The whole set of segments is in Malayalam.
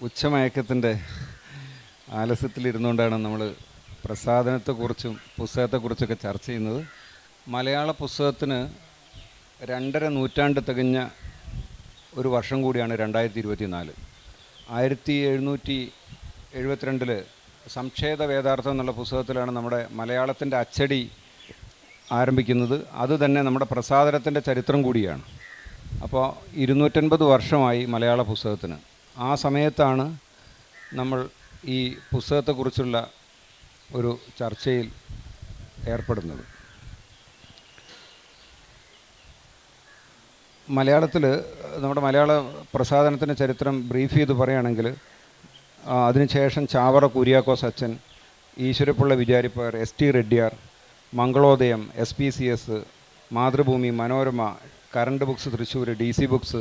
ഉച്ചമയക്കത്തിൻ്റെ ആലസ്യത്തിലിരുന്നുകൊണ്ടാണ് നമ്മൾ പ്രസാധനത്തെക്കുറിച്ചും പുസ്തകത്തെക്കുറിച്ചൊക്കെ ചർച്ച ചെയ്യുന്നത്. മലയാള പുസ്തകത്തിന് 2.5 നൂറ്റാണ്ട് തികഞ്ഞ ഒരു വർഷം കൂടിയാണ് 2024. 1772 സംക്ഷേത വേദാർത്ഥം എന്നുള്ള പുസ്തകത്തിലാണ് നമ്മുടെ മലയാളത്തിൻ്റെ അച്ചടി ആരംഭിക്കുന്നത്. അതുതന്നെ നമ്മുടെ പ്രസാധനത്തിൻ്റെ ചരിത്രം കൂടിയാണ്. അപ്പോൾ 250 വർഷമായി മലയാള പുസ്തകത്തിന്. ആ സമയത്താണ് നമ്മൾ ഈ പുസ്തകത്തെക്കുറിച്ചുള്ള ഒരു ചർച്ചയിൽ ഏർപ്പെടുന്നത്. മലയാളത്തിൽ നമ്മുടെ മലയാള പ്രസാധനത്തിൻ്റെ ചരിത്രം ബ്രീഫ് ചെയ്ത് പറയുകയാണെങ്കിൽ, അതിനുശേഷം ചാവറ കുര്യാക്കോസ് അച്ഛൻ, ഈശ്വരപ്പിള്ള വിചാരിപ്പയർ, S T Reddiar, Mangalodayam, SPCS, Mathrubhumi, Manorama, current books Thrissur, DC books,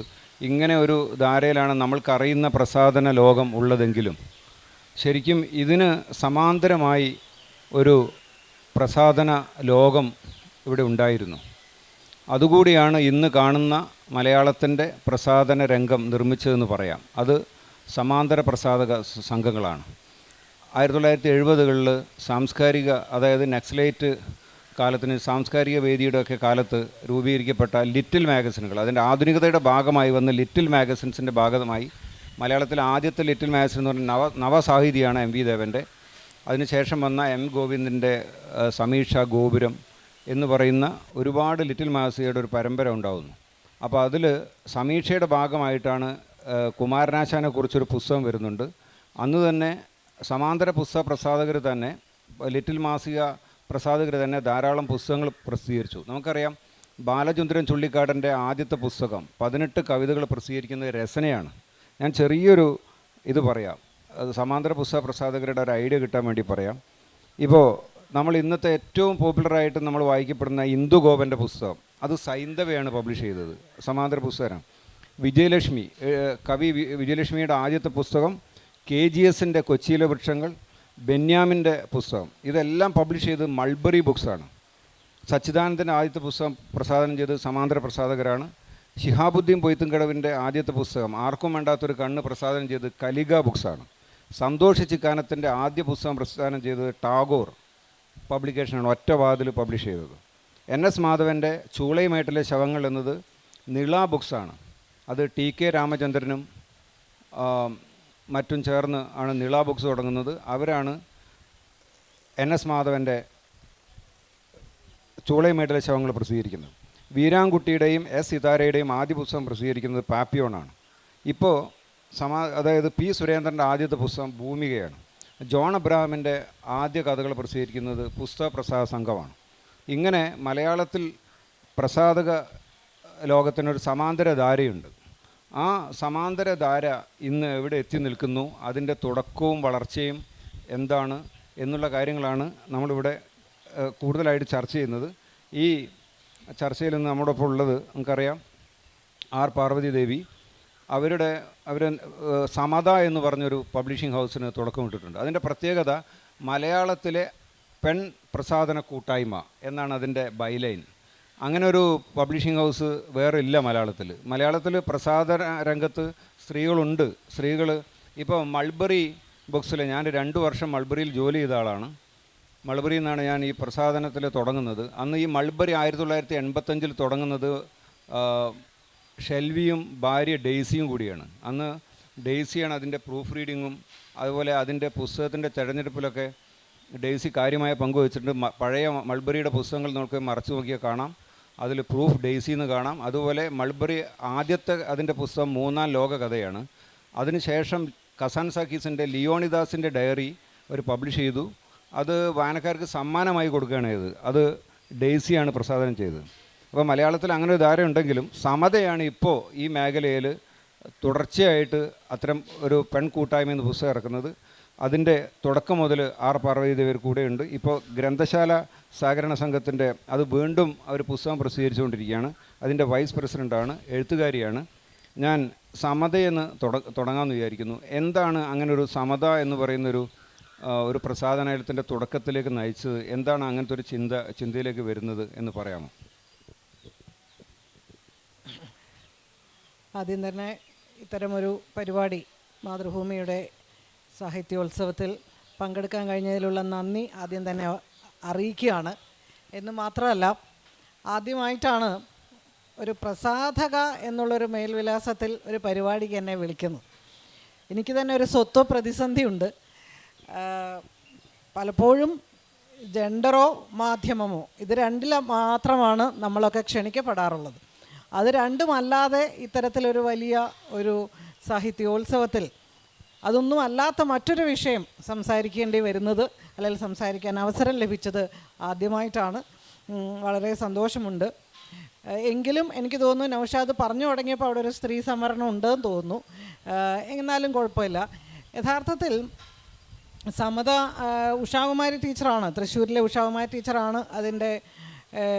ഇങ്ങനെ ഒരു ധാരയിലാണ് നമ്മൾക്കറിയുന്ന പ്രസാധന ലോകം ഉള്ളതെങ്കിലും ശരിക്കും ഇതിന് സമാന്തരമായി ഒരു പ്രസാധന ലോകം ഇവിടെ ഉണ്ടായിരുന്നു. അതുകൂടിയാണ് ഇന്ന് കാണുന്ന മലയാളത്തിൻ്റെ പ്രസാധന രംഗം നിർമ്മിച്ചതെന്ന് പറയാം. അത് സമാന്തര പ്രസാധക സംഘങ്ങളാണ്. 1970കളിൽ സാംസ്കാരിക, അതായത് നക്സലൈറ്റ് കാലത്തിന് സാംസ്കാരിക വേദിയുടെയൊക്കെ കാലത്ത് രൂപീകരിക്കപ്പെട്ട ലിറ്റിൽ മാഗസിനുകൾ, അതിൻ്റെ ആധുനികതയുടെ ഭാഗമായി വന്ന ലിറ്റിൽ മാഗസിൻസിൻ്റെ ഭാഗമായി മലയാളത്തിലെ ആദ്യത്തെ ലിറ്റിൽ മാഗസിൻ എന്ന് പറഞ്ഞാൽ നവസാഹിതിയാണ് MV ദേവൻ്റെ. അതിനുശേഷം വന്ന M ഗോവിന്ദിൻ്റെ സമീക്ഷ, ഗോപുരം എന്ന് പറയുന്ന ഒരുപാട് ലിറ്റിൽ മാഗസിനുകളുടെ ഒരു പരമ്പര ഉണ്ടാകുന്നു. അപ്പോൾ അതിൽ സമീക്ഷയുടെ ഭാഗമായിട്ടാണ് കുമാരനാശാനെ കുറിച്ചൊരു പുസ്തകം വരുന്നുണ്ട്. അന്ന് തന്നെ സമാന്തര പുസ്തക പ്രസാധകർ തന്നെ, ലിറ്റിൽ മാസിക പ്രസാധകർ തന്നെ ധാരാളം പുസ്തകങ്ങൾ പ്രസിദ്ധീകരിച്ചു. നമുക്കറിയാം, ബാലചന്ദ്രൻ ചുള്ളിക്കാടൻ്റെ ആദ്യത്തെ പുസ്തകം 18 കവിതകൾ പ്രസിദ്ധീകരിക്കുന്നത് രചനയാണ്. ഞാൻ ചെറിയൊരു ഇത് പറയാം, അത് സമാന്തര പുസ്തക പ്രസാധകരുടെ ഒരു ഐഡിയ കിട്ടാൻ വേണ്ടി പറയാം. ഇപ്പോൾ നമ്മൾ ഇന്നത്തെ ഏറ്റവും പോപ്പുലറായിട്ട് നമ്മൾ വായിക്കപ്പെടുന്ന ഇന്ദുഗോപൻ്റെ പുസ്തകം, അത് സൈന്ധവയാണ് പബ്ലിഷ് ചെയ്തത്, സമാന്തര പുസ്തകമാണ്. വിജയലക്ഷ്മി, കവി വിജയലക്ഷ്മിയുടെ ആദ്യത്തെ പുസ്തകം, KGSൻ്റെ കൊച്ചിയിലെ വൃക്ഷങ്ങൾ, ബെന്യാമിൻ്റെ പുസ്തകം, ഇതെല്ലാം പബ്ലിഷ് ചെയ്ത് മൾബറി ബുക്സാണ്. സച്ചിദാനന്ദൻ്റെ ആദ്യത്തെ പുസ്തകം പ്രസാധനം ചെയ്ത് സമാന്തര പ്രസാധകരാണ്. ശിഹാബുദ്ദീൻ പൊയ്ത്തുംകടവിൻ്റെ ആദ്യത്തെ പുസ്തകം, ആർക്കും വേണ്ടാത്തൊരു കണ്ണ്, പ്രസാധനം ചെയ്ത് കലിക ബുക്സാണ്. സന്തോഷ് ചിക്കാനത്തിൻ്റെ ആദ്യ പുസ്തകം പ്രസാധനം ചെയ്തത് ടാഗോർ പബ്ലിക്കേഷനാണ്, ഒറ്റ വാതിൽ പബ്ലിഷ് ചെയ്തത്. NS മാധവൻ്റെ ചൂളയുമേട്ടിലെ ശവങ്ങൾ എന്നത് നിള ബുക്സാണ്. അത് TK രാമചന്ദ്രനും മറ്റും ചേർന്ന് ആണ് നിള ബുക്സ് തുടങ്ങുന്നത്. അവരാണ് NS മാധവൻ്റെ ചൂളയുമേട്ടിലെ ശവങ്ങൾ പ്രസിദ്ധീകരിക്കുന്നത്. വീരാൻകുട്ടിയുടെയും S സിതാരയുടെയും ആദ്യ പുസ്തകം പ്രസിദ്ധീകരിക്കുന്നത് പാപ്പിയോണാണ്. ഇപ്പോൾ അതായത് P സുരേന്ദ്രൻ്റെ ആദ്യത്തെ പുസ്തകം ഭൂമികയാണ്. ജോൺ അബ്രഹാമിൻ്റെ ആദ്യ കഥകൾ പ്രസിദ്ധീകരിക്കുന്നത് പുസ്തക പ്രസാധ സംഘമാണ്. ഇങ്ങനെ മലയാളത്തിൽ പ്രസാധക ലോകത്തിനൊരു സമാന്തര ധാരയുണ്ട്. ആ സമാന്തര ധാര ഇന്ന് എവിടെ എത്തി നിൽക്കുന്നു, അതിൻ്റെ തുടക്കവും വളർച്ചയും എന്താണ് എന്നുള്ള കാര്യങ്ങളാണ് നമ്മളിവിടെ കൂടുതലായിട്ട് ചർച്ച ചെയ്യുന്നത്. ഈ ചർച്ചയിൽ നിന്ന് നമ്മോടൊപ്പം ഉള്ളത് നമുക്കറിയാം R പാർവതി ദേവി. അവർ സമത എന്ന് പറഞ്ഞൊരു പബ്ലിഷിംഗ് ഹൗസിന് തുടക്കമിട്ടിട്ടുണ്ട്. അതിൻ്റെ പ്രത്യേകത മലയാളത്തിലെ പെൺ പ്രസാധന കൂട്ടായ്മ എന്നാണ് അതിൻ്റെ ബൈലൈൻ. അങ്ങനെ ഒരു പബ്ലിഷിംഗ് ഹൗസ് വേറെ ഇല്ല മലയാളത്തിൽ. പ്രസാധന രംഗത്ത് സ്ത്രീകളുണ്ട്. ഇപ്പോൾ മൾബറി ബുക്സിൽ ഞാൻ 2 വർഷം മൾബറിയിൽ ജോലി ചെയ്ത ആളാണ്. മൾബറിയിൽ നിന്നാണ് ഞാൻ ഈ പ്രസാധനത്തിൽ തുടങ്ങുന്നത്. അന്ന് ഈ മൾബറി 1985 തുടങ്ങുന്നത് ഷെൽവിയും ഭാര്യ ഡെയ്സിയും കൂടിയാണ്. അന്ന് ഡെയ്സിയാണ് അതിൻ്റെ പ്രൂഫ് റീഡിങ്ങും അതുപോലെ അതിൻ്റെ പുസ്തകത്തിൻ്റെ തിരഞ്ഞെടുപ്പിലൊക്കെ ഡെയ്സി കാര്യമായ പങ്കുവച്ചിട്ടുണ്ട്. പഴയ മൾബറിയുടെ പുസ്തകങ്ങൾ നമുക്ക് മറച്ചു നോക്കിയാൽ കാണാം, അതിൽ പ്രൂഫ് ഡെയ്സി എന്ന് കാണാം. അതുപോലെ മൾബറി ആദ്യത്തെ അതിൻ്റെ പുസ്തകം 3-ാം ലോക കഥയാണ്. അതിനുശേഷം കസാൻ സാക്കീസിൻ്റെ ലിയോണിദാസിൻ്റെ ഡയറി അവർ പബ്ലിഷ് ചെയ്തു. അത് വായനക്കാർക്ക് സമ്മാനമായി കൊടുക്കുകയാണ് ചെയ്തത്. അത് ഡെയ്സിയാണ് പ്രസാധനം ചെയ്തത്. അപ്പോൾ മലയാളത്തിൽ അങ്ങനെ ഒരു ധാര ഉണ്ടെങ്കിലും സമതയാണ് ഇപ്പോൾ ഈ മേഖലയിൽ തുടർച്ചയായിട്ട് അത്തരം ഒരു പെൺകൂട്ടായ്മ എന്ന പുസ്തകം ഇറക്കുന്നത്. അതിൻ്റെ തുടക്കം മുതൽ R പാർവതി ദേവർ കൂടെയുണ്ട്. ഇപ്പോൾ ഗ്രന്ഥശാല സഹകരണ സംഘത്തിൻ്റെ അത് വീണ്ടും അവർ പുസ്തകം പ്രസിദ്ധീകരിച്ചുകൊണ്ടിരിക്കുകയാണ്. അതിൻ്റെ വൈസ് പ്രസിഡൻ്റാണ്, എഴുത്തുകാരിയാണ്. ഞാൻ സമതയെന്ന് തുടങ്ങാമെന്ന് വിചാരിക്കുന്നു. എന്താണ് അങ്ങനെ ഒരു സമത എന്ന് പറയുന്നൊരു ഒരു പ്രസാധനത്തിൻ്റെ തുടക്കത്തിലേക്ക് നയിച്ചത്? എന്താണ് അങ്ങനത്തെ ഒരു ചിന്തയിലേക്ക് വരുന്നത് എന്ന് പറയാമോ? ആദ്യം തന്നെ ഇത്തരമൊരു പരിപാടി മാതൃഭൂമിയുടെ സാഹിത്യോത്സവത്തിൽ പങ്കെടുക്കാൻ കഴിഞ്ഞതിലുള്ള നന്ദി ആദ്യം തന്നെ അറിയിക്കുകയാണ്. എന്ന് മാത്രമല്ല, ആദ്യമായിട്ടാണ് ഒരു പ്രസാധക എന്നുള്ളൊരു മേൽവിലാസത്തിൽ ഒരു പരിപാടിക്ക് എന്നെ വിളിക്കുന്നത്. എനിക്ക് തന്നെ ഒരു സ്വത്വ പ്രതിസന്ധിയുണ്ട്. പലപ്പോഴും ജെൻഡറോ മാധ്യമമോ ഇത് രണ്ടിലും മാത്രമാണ് നമ്മളൊക്കെ ക്ഷണിക്കപ്പെടാറുള്ളത്. അത് രണ്ടുമല്ലാതെ ഇത്തരത്തിലൊരു വലിയ ഒരു സാഹിത്യോത്സവത്തിൽ അതൊന്നും അല്ലാത്ത മറ്റൊരു വിഷയം സംസാരിക്കേണ്ടി വരുന്നത്, അല്ലെങ്കിൽ സംസാരിക്കാൻ അവസരം ലഭിച്ചത് ആദ്യമായിട്ടാണ്. വളരെ സന്തോഷമുണ്ട്. എങ്കിലും എനിക്ക് തോന്നുന്നു നൗഷാദ് പറഞ്ഞു തുടങ്ങിയപ്പോൾ അവിടെ ഒരു സ്ത്രീ സംവരണം ഉണ്ടെന്ന് തോന്നുന്നു. എന്നാലും കുഴപ്പമില്ല. യഥാർത്ഥത്തിൽ സമത ഉഷാകുമാരി ടീച്ചറാണ്, തൃശ്ശൂരിലെ ഉഷാകുമാരി ടീച്ചറാണ് അതിൻ്റെ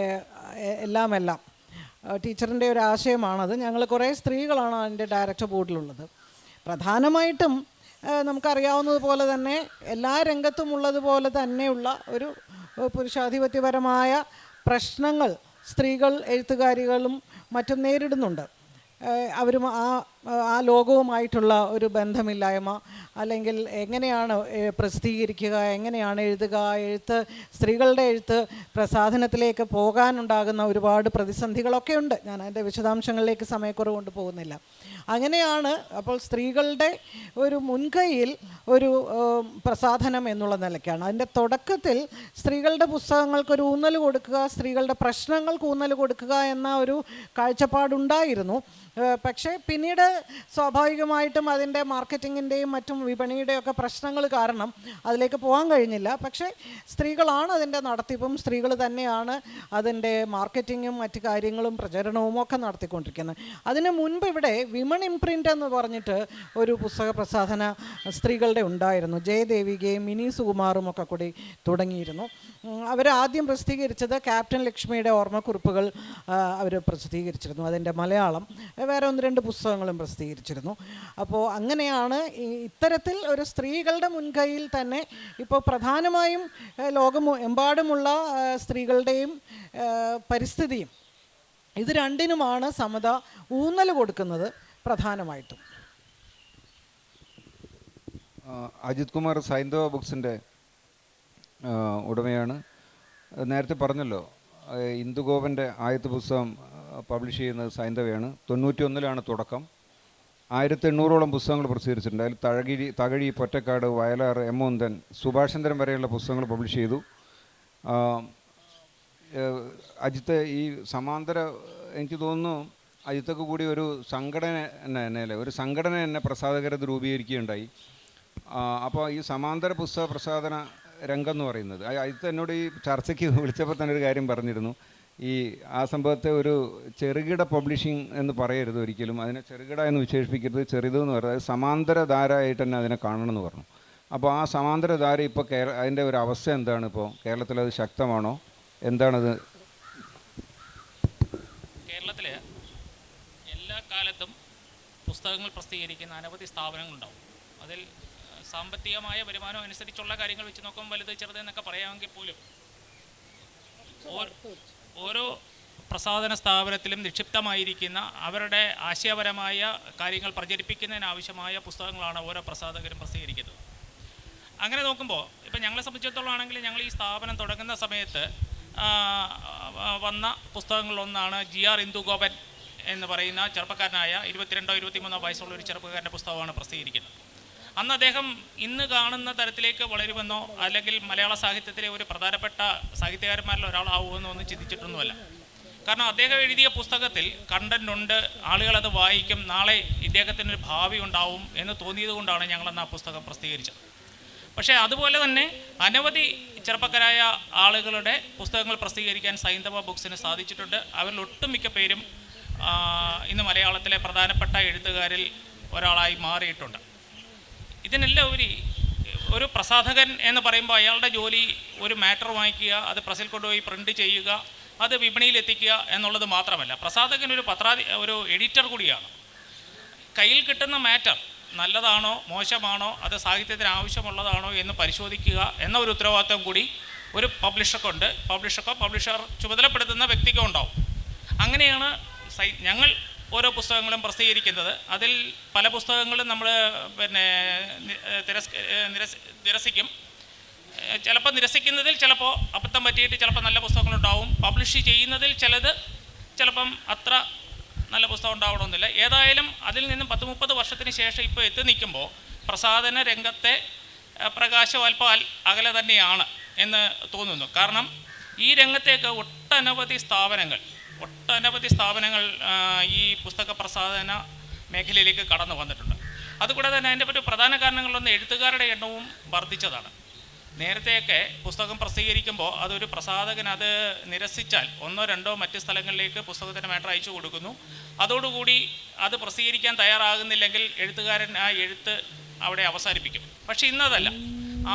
എല്ലാം. ടീച്ചറിൻ്റെ ഒരു ആശയമാണത്. ഞങ്ങൾ കുറേ സ്ത്രീകളാണ് അതിൻ്റെ ഡയറക്ടർ ബോർഡിലുള്ളത്. പ്രധാനമായിട്ടും നമുക്കറിയാവുന്നതുപോലെ തന്നെ എല്ലാ രംഗത്തും ഉള്ളതുപോലെ തന്നെയുള്ള ഒരു പുരുഷാധിപത്യപരമായ പ്രശ്നങ്ങൾ സ്ത്രീകൾ എഴുത്തുകാരികളും മറ്റും നേരിടുന്നുണ്ട്. അവരും ആ ലോകവുമായിട്ടുള്ള ഒരു ബന്ധമില്ലായ്മ, അല്ലെങ്കിൽ എങ്ങനെയാണ് പ്രസിദ്ധീകരിക്കുക, എങ്ങനെയാണ് എഴുതുക, സ്ത്രീകളുടെ എഴുത്ത് പ്രസാധനത്തിലേക്ക് പോകാനുണ്ടാകുന്ന ഒരുപാട് പ്രതിസന്ധികളൊക്കെ ഉണ്ട്. ഞാൻ അതിൻ്റെ വിശദാംശങ്ങളിലേക്ക് സമയക്കുറവ് കൊണ്ട് പോകുന്നില്ല. അങ്ങനെയാണ് അപ്പോൾ സ്ത്രീകളുടെ ഒരു മുൻകൈയിൽ ഒരു പ്രസാധനം എന്നുള്ള നിലയ്ക്കാണ്. അതിൻ്റെ തുടക്കത്തിൽ സ്ത്രീകളുടെ പുസ്തകങ്ങൾക്കൊരു ഊന്നൽ കൊടുക്കുക, സ്ത്രീകളുടെ പ്രശ്നങ്ങൾക്ക് ഊന്നൽ കൊടുക്കുക എന്ന ഒരു കാഴ്ചപ്പാടുണ്ടായിരുന്നു. പക്ഷേ പിന്നീട് സ്വാഭാവികമായിട്ടും അതിൻ്റെ മാർക്കറ്റിങ്ങിൻ്റെയും മറ്റും വിപണിയുടെയൊക്കെ പ്രശ്നങ്ങൾ കാരണം അതിലേക്ക് പോകാൻ കഴിഞ്ഞില്ല. പക്ഷേ സ്ത്രീകളാണ് അതിൻ്റെ നടത്തിപ്പും, സ്ത്രീകൾ തന്നെയാണ് അതിൻ്റെ മാർക്കറ്റിങ്ങും മറ്റു കാര്യങ്ങളും പ്രചരണവും ഒക്കെ നടത്തിക്കൊണ്ടിരിക്കുന്നത്. അതിന് മുൻപ് ഇവിടെ വിമൺ ഇംപ്രിൻ്റ് എന്ന് പറഞ്ഞിട്ട് ഒരു പുസ്തക പ്രസാധന സ്ത്രീകളുടെ ഉണ്ടായിരുന്നു. ജയദേവികയും മിനി സുകുമാറും ഒക്കെ കൂടി തുടങ്ങിയിരുന്നു. അവരാദ്യം പ്രസിദ്ധീകരിച്ചത് ക്യാപ്റ്റൻ ലക്ഷ്മിയുടെ ഓർമ്മക്കുറിപ്പുകൾ അവർ പ്രസിദ്ധീകരിച്ചിരുന്നു. അതിൻ്റെ മലയാളം വേറെ 1-2 പുസ്തകങ്ങളും പ്രസിദ്ധീകരിച്ചിരുന്നു. അപ്പോൾ അങ്ങനെയാണ് ഇത്തരത്തിൽ ഒരു സ്ത്രീകളുടെ മുൻകൈയിൽ തന്നെ ഇപ്പോൾ പ്രധാനമായും ലോകമെമ്പാടുമുള്ള സ്ത്രീകളുടെയും പരിസ്ഥിതിയും ഇത് രണ്ടിനുമാണ് സമത ഊന്നൽ കൊടുക്കുന്നത് പ്രധാനമായിട്ടും. അജിത് കുമാർ സൈന്ധവ ബുക്സിൻ്റെ ഉടമയാണ്. നേരത്തെ പറഞ്ഞല്ലോ, ഇന്ദുഗോപൻ്റെ ആദ്യത്തെ പുസ്തകം പബ്ലിഷ് ചെയ്യുന്നത് സൈന്ധവയാണ്. 91-ലാണ് തുടക്കം. 1800ഓളം പുസ്തകങ്ങൾ പ്രസിദ്ധീകരിച്ചിട്ടുണ്ട്. അതിൽ തകഴി, പൊറ്റക്കാട്, വയലാർ, എമ്മോന്തൻ, സുഭാഷചന്ദ്രൻ വരെയുള്ള പുസ്തകങ്ങൾ പബ്ലിഷ് ചെയ്തു. അജിത്ത് ഈ സമാന്തര, എനിക്ക് തോന്നുന്നു അജിത്തൊക്കെ കൂടി ഒരു സംഘടന തന്നെ പ്രസാധകരത് രൂപീകരിക്കുകയുണ്ടായി. അപ്പോൾ ഈ സമാന്തര പുസ്തക പ്രസാധന രംഗം എന്ന് പറയുന്നത്, അജിത്ത് എന്നോട് ഈ ചർച്ചയ്ക്ക് വിളിച്ചപ്പോൾ തന്നെ ഒരു കാര്യം പറഞ്ഞിരുന്നു. ആ സംഭവത്തെ ഒരു ചെറുകിട പബ്ലിഷിംഗ് എന്ന് പറയരുത് ഒരിക്കലും, അതിനെ ചെറുകിട എന്ന് വിശേഷിപ്പിക്കരുത്, ചെറുതെന്ന് പറയുന്നത് സമാന്തര ധാരയായിട്ട് തന്നെ അതിനെ കാണണമെന്ന് പറഞ്ഞു. അപ്പോൾ ആ സമാന്തര ധാര ഇപ്പോൾ അതിൻ്റെ ഒരു അവസ്ഥ എന്താണ്? ഇപ്പോൾ കേരളത്തിലത് ശക്തമാണോ? എന്താണത്? കേരളത്തിൽ എല്ലാ കാലത്തും പുസ്തകങ്ങൾ പ്രസിദ്ധീകരിക്കുന്ന അനവധി സ്ഥാപനങ്ങളുണ്ടാവും. അതിൽ സാമ്പത്തികമായ വരുമാനം അനുസരിച്ചുള്ള കാര്യങ്ങൾ വെച്ച് നോക്കുമ്പോൾ വലുത് ചെറുതെന്നൊക്കെ പറയാമെങ്കിൽ പോലും ഓരോ പ്രസാധന സ്ഥാപനത്തിലും നിക്ഷിപ്തമായിരിക്കുന്ന അവരുടെ ആശയപരമായ കാര്യങ്ങൾ പ്രചരിപ്പിക്കുന്നതിനാവശ്യമായ പുസ്തകങ്ങളാണ് ഓരോ പ്രസാധകരും പ്രസിദ്ധീകരിക്കുന്നത്. അങ്ങനെ നോക്കുമ്പോൾ ഇപ്പം ഞങ്ങളെ സംബന്ധിച്ചിടത്തോളം ആണെങ്കിൽ ഞങ്ങൾ ഈ സ്ഥാപനം തുടങ്ങുന്ന സമയത്ത് വന്ന പുസ്തകങ്ങളിലൊന്നാണ് GR ഇന്ദുഗോപൻ എന്ന് പറയുന്ന ചെറുപ്പക്കാരനായ 22-23 വയസ്സുള്ള ഒരു ചെറുപ്പക്കാരൻ്റെ പുസ്തകമാണ് പ്രസിദ്ധീകരിക്കുന്നത്. അന്ന് അദ്ദേഹം ഇന്ന് കാണുന്ന തരത്തിലേക്ക് വളരുമെന്നോ അല്ലെങ്കിൽ മലയാള സാഹിത്യത്തിലെ ഒരു പ്രധാനപ്പെട്ട സാഹിത്യകാരന്മാരിൽ ഒരാളാവുമെന്നോ ഒന്നും ചിന്തിച്ചിട്ടൊന്നുമല്ല. കാരണം അദ്ദേഹം എഴുതിയ പുസ്തകത്തിൽ കണ്ടന്റ് ഉണ്ട്, ആളുകളത് വായിക്കും, നാളെ ഇദ്ദേഹത്തിനൊരു ഭാവി ഉണ്ടാവും എന്ന് തോന്നിയത് കൊണ്ടാണ് ഞങ്ങളന്ന് ആ പുസ്തകം പ്രസിദ്ധീകരിച്ചത്. പക്ഷേ അതുപോലെ തന്നെ അനവധി ചെറുപ്പക്കാരായ ആളുകളുടെ പുസ്തകങ്ങൾ പ്രസിദ്ധീകരിക്കാൻ സൈന്ധവ ബുക്സിന് സാധിച്ചിട്ടുണ്ട്. അവരിൽ ഒട്ടുമിക്ക പേരും ഇന്ന് മലയാളത്തിലെ പ്രധാനപ്പെട്ട എഴുത്തുകാരിൽ ഒരാളായി മാറിയിട്ടുണ്ട്. ഇതിനെല്ലാം ഒരു പ്രസാധകൻ എന്ന് പറയുമ്പോൾ അയാളുടെ ജോലി ഒരു മാറ്റർ വാങ്ങിക്കുക, അത് പ്രസിൽ കൊണ്ടുപോയി പ്രിൻ്റ് ചെയ്യുക, അത് വിപണിയിൽ എത്തിക്കുക എന്നുള്ളത് മാത്രമല്ല. പ്രസാധകൻ ഒരു എഡിറ്റർ കൂടിയാണ്. കയ്യിൽ കിട്ടുന്ന മാറ്റർ നല്ലതാണോ മോശമാണോ, അത് സാഹിത്യത്തിന് ആവശ്യമുള്ളതാണോ എന്ന് പരിശോധിക്കുക എന്ന ഒരു ഉത്തരവാദിത്വം കൂടി ഒരു പബ്ലിഷർ ചുമതലപ്പെടുത്തുന്ന വ്യക്തിക്കും ഉണ്ടാവും. അങ്ങനെയാണ് ഞങ്ങൾ ഓരോ പുസ്തകങ്ങളും പ്രസിദ്ധീകരിക്കുന്നത്. അതിൽ പല പുസ്തകങ്ങളും നമ്മൾ പിന്നെ നിരസിക്കും. ചിലപ്പോൾ നിരസിക്കുന്നതിൽ ചിലപ്പോൾ അബദ്ധം പറ്റിയിട്ട് ചിലപ്പോൾ നല്ല പുസ്തകങ്ങളുണ്ടാവും. പബ്ലിഷ് ചെയ്യുന്നതിൽ ചിലപ്പം അത്ര നല്ല പുസ്തകം ഉണ്ടാവണമെന്നില്ല. ഏതായാലും അതിൽ നിന്നും 10-30 വർഷത്തിന് ശേഷം ഇപ്പോൾ എത്തി നിൽക്കുമ്പോൾ പ്രസാധന രംഗത്തെ പ്രകാശം അല്പം അകലെ തന്നെയാണ് എന്ന് തോന്നുന്നു. കാരണം ഈ രംഗത്തേക്ക് ഒട്ടനവധി സ്ഥാപനങ്ങൾ ഈ പുസ്തക പ്രസാധന മേഖലയിലേക്ക് കടന്നു വന്നിട്ടുണ്ട്. അതുകൂടെ തന്നെ അതിൻ്റെ ഒരു പ്രധാന കാരണങ്ങളിലൊന്ന് എഴുത്തുകാരുടെ എണ്ണവും വർദ്ധിച്ചതാണ്. നേരത്തെയൊക്കെ പുസ്തകം പ്രസിദ്ധീകരിക്കുമ്പോൾ അതൊരു പ്രസാധകൻ അത് നിരസിച്ചാൽ 1-2 മറ്റ് സ്ഥലങ്ങളിലേക്ക് പുസ്തകത്തിൻ്റെ മാറ്റർ അയച്ചു കൊടുക്കുന്നു. അതോടുകൂടി അത് പ്രസിദ്ധീകരിക്കാൻ തയ്യാറാകുന്നില്ലെങ്കിൽ എഴുത്തുകാരൻ ആ എഴുത്ത് അവിടെ അവസാനിപ്പിക്കും. പക്ഷേ ഇന്നതല്ല,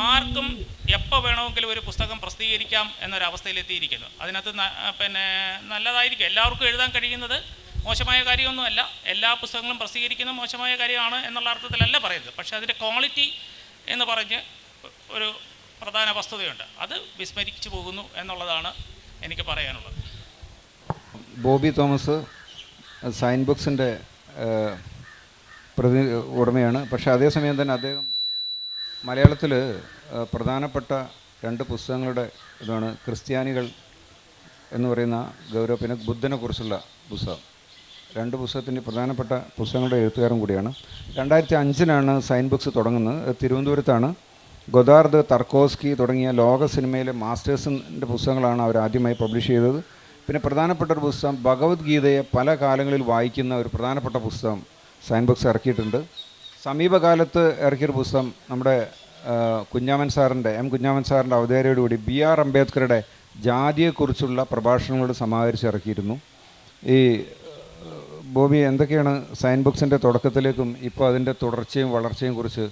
ആർക്കും എപ്പോൾ വേണമെങ്കിലും ഒരു പുസ്തകം പ്രസിദ്ധീകരിക്കാം എന്നൊരവസ്ഥയിലെത്തിയിരിക്കുന്നു. അതിനകത്ത് പിന്നെ നല്ലതായിരിക്കും, എല്ലാവർക്കും എഴുതാൻ കഴിയുന്നത് മോശമായ കാര്യമൊന്നുമല്ല. എല്ലാ പുസ്തകങ്ങളും പ്രസിദ്ധീകരിക്കുന്നത് മോശമായ കാര്യമാണ് എന്നുള്ള അർത്ഥത്തിലല്ല പറയുന്നത്. പക്ഷേ അതിൻ്റെ ക്വാളിറ്റി എന്ന് പറഞ്ഞ് ഒരു പ്രധാന വസ്തുതയുണ്ട്. അത് വിസ്മരിച്ചു പോകുന്നു എന്നുള്ളതാണ് എനിക്ക് പറയാനുള്ളത്. ബോബി തോമസ് സൈൻ ബുക്സിൻ്റെ ഉടമയാണ്. പക്ഷേ അതേസമയം തന്നെ അദ്ദേഹം മലയാളത്തിൽ പ്രധാനപ്പെട്ട 2 പുസ്തകങ്ങളുടെ ഇതാണ് ക്രിസ്ത്യാനികൾ എന്ന് പറയുന്ന ഗൗരവ, പിന്നെ ബുദ്ധനെ കുറിച്ചുള്ള പുസ്തകം. 2 പുസ്തകത്തിൻ്റെ പ്രധാനപ്പെട്ട പുസ്തകങ്ങളുടെ എഴുത്തുകാരൻ കൂടിയാണ്. 2005 സൈൻ ബുക്സ് തുടങ്ങുന്നത്. തിരുവനന്തപുരത്താണ്. ഗൊദാർദ്, തർക്കോസ്കി തുടങ്ങിയ ലോക സിനിമയിലെ മാസ്റ്റേഴ്സിൻ്റെ പുസ്തകങ്ങളാണ് അവർ ആദ്യമായി പബ്ലിഷ് ചെയ്തത്. പിന്നെ പ്രധാനപ്പെട്ട ഒരു പുസ്തകം ഭഗവത്ഗീതയെ പല കാലങ്ങളിൽ വായിക്കുന്ന ഒരു പ്രധാനപ്പെട്ട പുസ്തകം സൈൻ ബുക്സ് ഇറക്കിയിട്ടുണ്ട്. സമീപകാലത്ത് ഇറക്കിയൊരു പുസ്തകം നമ്മുടെ കുഞ്ഞാമൻ സാറിൻ്റെ അവതാരയോടുകൂടി BR അംബേദ്കറുടെ ജാതിയെക്കുറിച്ചുള്ള പ്രഭാഷണങ്ങളോട് സമാഹരിച്ച് ഇറക്കിയിരുന്നു. ഈ ബോബി, എന്തൊക്കെയാണ് സൈൻ ബുക്സിൻ്റെ തുടക്കത്തിലേക്കും ഇപ്പോൾ അതിൻ്റെ തുടർച്ചയും വളർച്ചയും കുറിച്ച്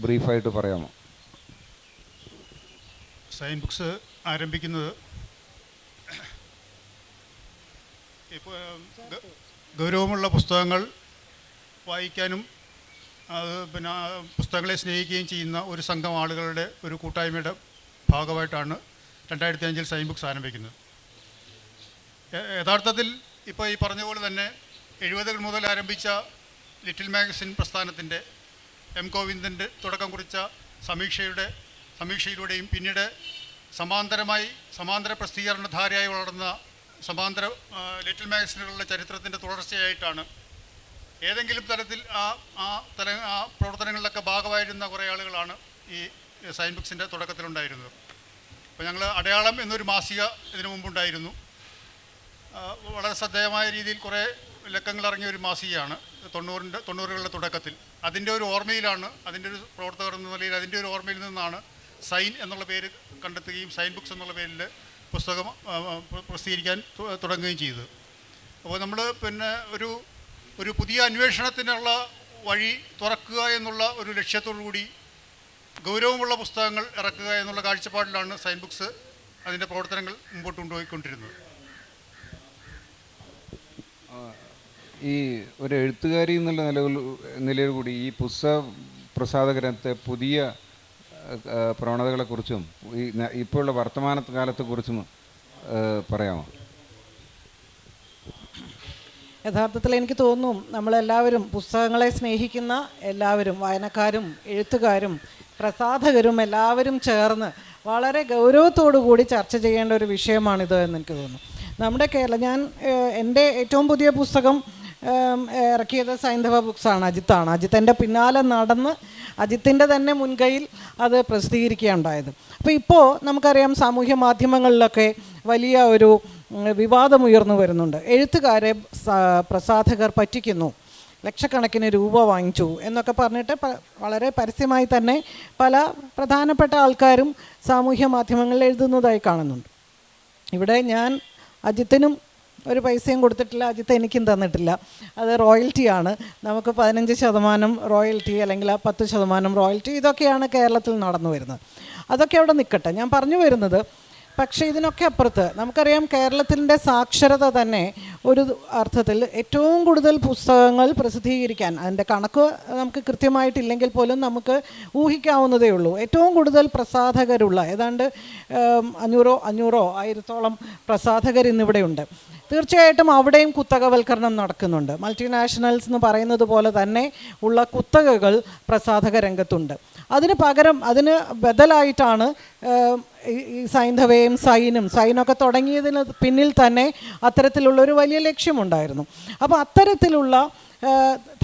ബ്രീഫായിട്ട് പറയാമോ? സൈൻ ബുക്സ് ആരംഭിക്കുന്നത് ഇപ്പോൾ ഗൗരവമുള്ള പുസ്തകങ്ങൾ വായിക്കാനും പിന്നെ പുസ്തകങ്ങളെ സ്നേഹിക്കുകയും ചെയ്യുന്ന ഒരു സംഘം ആളുകളുടെ ഒരു കൂട്ടായ്മയുടെ ഭാഗമായിട്ടാണ് 2005 സൈൻ ബുക്സ് ആരംഭിക്കുന്നത്. യഥാർത്ഥത്തിൽ ഇപ്പോൾ ഈ പറഞ്ഞ പോലെ തന്നെ 70 മുതൽ ആരംഭിച്ച ലിറ്റിൽ മാഗസിൻ പ്രസ്ഥാനത്തിൻ്റെ ഗോവിന്ദൻ്റെ തുടക്കം കുറിച്ച സമീക്ഷയിലൂടെയും പിന്നീട് സമാന്തര പ്രസിദ്ധീകരണധാരയായി വളർന്ന സമാന്തര ലിറ്റിൽ മാഗസിനുകളുടെ ചരിത്രത്തിൻ്റെ തുടർച്ചയായിട്ടാണ് ഏതെങ്കിലും തരത്തിൽ ആ പ്രവർത്തനങ്ങളിലൊക്കെ ഭാഗമായിരുന്ന കുറേ ആളുകളാണ് ഈ സൈൻ ബുക്സിൻ്റെ തുടക്കത്തിലുണ്ടായിരുന്നത്. അപ്പോൾ ഞങ്ങൾ അടയാളം എന്നൊരു മാസിക ഇതിനു മുമ്പുണ്ടായിരുന്നു. വളരെ ശ്രദ്ധേയമായ രീതിയിൽ കുറേ ലക്കങ്ങളിറങ്ങിയ ഒരു മാസികയാണ് 90കളുടെ തുടക്കത്തിൽ. അതിൻ്റെ ഒരു ഓർമ്മയിലാണ്, അതിൻ്റെ ഒരു പ്രവർത്തകർ എന്ന നിലയിൽ അതിൻ്റെ ഒരു ഓർമ്മയിൽ നിന്നാണ് സൈൻ എന്നുള്ള പേര് കണ്ടെത്തുകയും സൈൻ ബുക്സ് എന്നുള്ള പേരിൽ പുസ്തകം പ്രസിദ്ധീകരിക്കാൻ തുടങ്ങുകയും ചെയ്തത്. അപ്പോൾ നമ്മൾ പിന്നെ ഒരു പുതിയ അന്വേഷണത്തിനുള്ള വഴി തുറക്കുക എന്നുള്ള ഒരു ലക്ഷ്യത്തോടു കൂടി ഗൗരവമുള്ള പുസ്തകങ്ങൾ ഇറക്കുക എന്നുള്ള കാഴ്ചപ്പാടിലാണ് സൈൻ ബുക്സ് അതിൻ്റെ പ്രവർത്തനങ്ങൾ മുമ്പോട്ട് കൊണ്ടുപോയിക്കൊണ്ടിരുന്നത്. ഈ ഒരു എഴുത്തുകാരി എന്നുള്ള നിലയിൽ കൂടി ഈ പുസ്തക പ്രസാധകരത്തെ പുതിയ പ്രവണതകളെക്കുറിച്ചും ഇപ്പോഴുള്ള വർത്തമാന കാലത്തെക്കുറിച്ചും പറയാമോ? യഥാർത്ഥത്തിൽ എനിക്ക് തോന്നും നമ്മളെല്ലാവരും പുസ്തകങ്ങളെ സ്നേഹിക്കുന്ന എല്ലാവരും, വായനക്കാരും എഴുത്തുകാരും പ്രസാധകരും എല്ലാവരും ചേർന്ന് വളരെ ഗൗരവത്തോടു കൂടി ചർച്ച ചെയ്യേണ്ട ഒരു വിഷയമാണിത് എന്ന് എനിക്ക് തോന്നുന്നു. നമ്മുടെ ഞാൻ എൻ്റെ ഏറ്റവും പുതിയ പുസ്തകം ഇറക്കിയത് സൈന്ധവ ബുക്സാണ്, അജിത്താണ്. അജിത്തിൻ്റെ പിന്നാലെ നടന്ന് അജിത്തിൻ്റെ തന്നെ മുൻകൈയിൽ അത് പ്രസിദ്ധീകരിക്കുകയുണ്ടായത്. അപ്പോൾ ഇപ്പോൾ നമുക്കറിയാം സാമൂഹ്യ മാധ്യമങ്ങളിലൊക്കെ വലിയ ഒരു വിവാദമുയർന്നു വരുന്നുണ്ട്. എഴുത്തുകാരെ പ്രസാധകർ പറ്റിക്കുന്നു, ലക്ഷക്കണക്കിന് രൂപ വാങ്ങിച്ചു എന്നൊക്കെ പറഞ്ഞിട്ട് വളരെ പരസ്യമായി തന്നെ പല പ്രധാനപ്പെട്ട ആൾക്കാരും സാമൂഹ്യ മാധ്യമങ്ങളിൽ എഴുതുന്നതായി കാണുന്നുണ്ട്. ഇവിടെ ഞാൻ അജിത്തിനും ഒരു പൈസയും കൊടുത്തിട്ടില്ല, അജിത്ത് എനിക്കും തന്നിട്ടില്ല. അത് റോയൽറ്റിയാണ്. നമുക്ക് 15% റോയൽറ്റി അല്ലെങ്കിൽ 10% റോയൽറ്റി, ഇതൊക്കെയാണ് കേരളത്തിൽ നടന്നു വരുന്നത്. അതൊക്കെ അവിടെ നിൽക്കട്ടെ. ഞാൻ പറഞ്ഞു വരുന്നത്, പക്ഷേ ഇതിനൊക്കെ അപ്പുറത്ത് നമുക്കറിയാം കേരളത്തിൻ്റെ സാക്ഷരത തന്നെ ഒരു അർത്ഥത്തിൽ ഏറ്റവും കൂടുതൽ പുസ്തകങ്ങൾ പ്രസിദ്ധീകരിക്കാൻ, അതിൻ്റെ കണക്ക് നമുക്ക് കൃത്യമായിട്ടില്ലെങ്കിൽ പോലും നമുക്ക് ഊഹിക്കാവുന്നതേ ഉള്ളൂ. ഏറ്റവും കൂടുതൽ പ്രസാധകരുള്ള ഏതാണ്ട് 500-1000 പ്രസാധകർ ഇന്നിവിടെയുണ്ട്. തീർച്ചയായിട്ടും അവിടെയും കുത്തകവൽക്കരണം നടക്കുന്നുണ്ട്. മൾട്ടിനാഷണൽസ് എന്ന് പറയുന്നത് പോലെ തന്നെ ഉള്ള കുത്തകകൾ പ്രസാധക രംഗത്തുണ്ട്. അതിന് പകരം അതിന് ബദലായിട്ടാണ് ഈ സൈന്ധവയും സൈനൊക്കെ തുടങ്ങിയതിന് പിന്നിൽ തന്നെ അത്തരത്തിലുള്ളൊരു വലിയ ലക്ഷ്യമുണ്ടായിരുന്നു. അപ്പോൾ അത്തരത്തിലുള്ള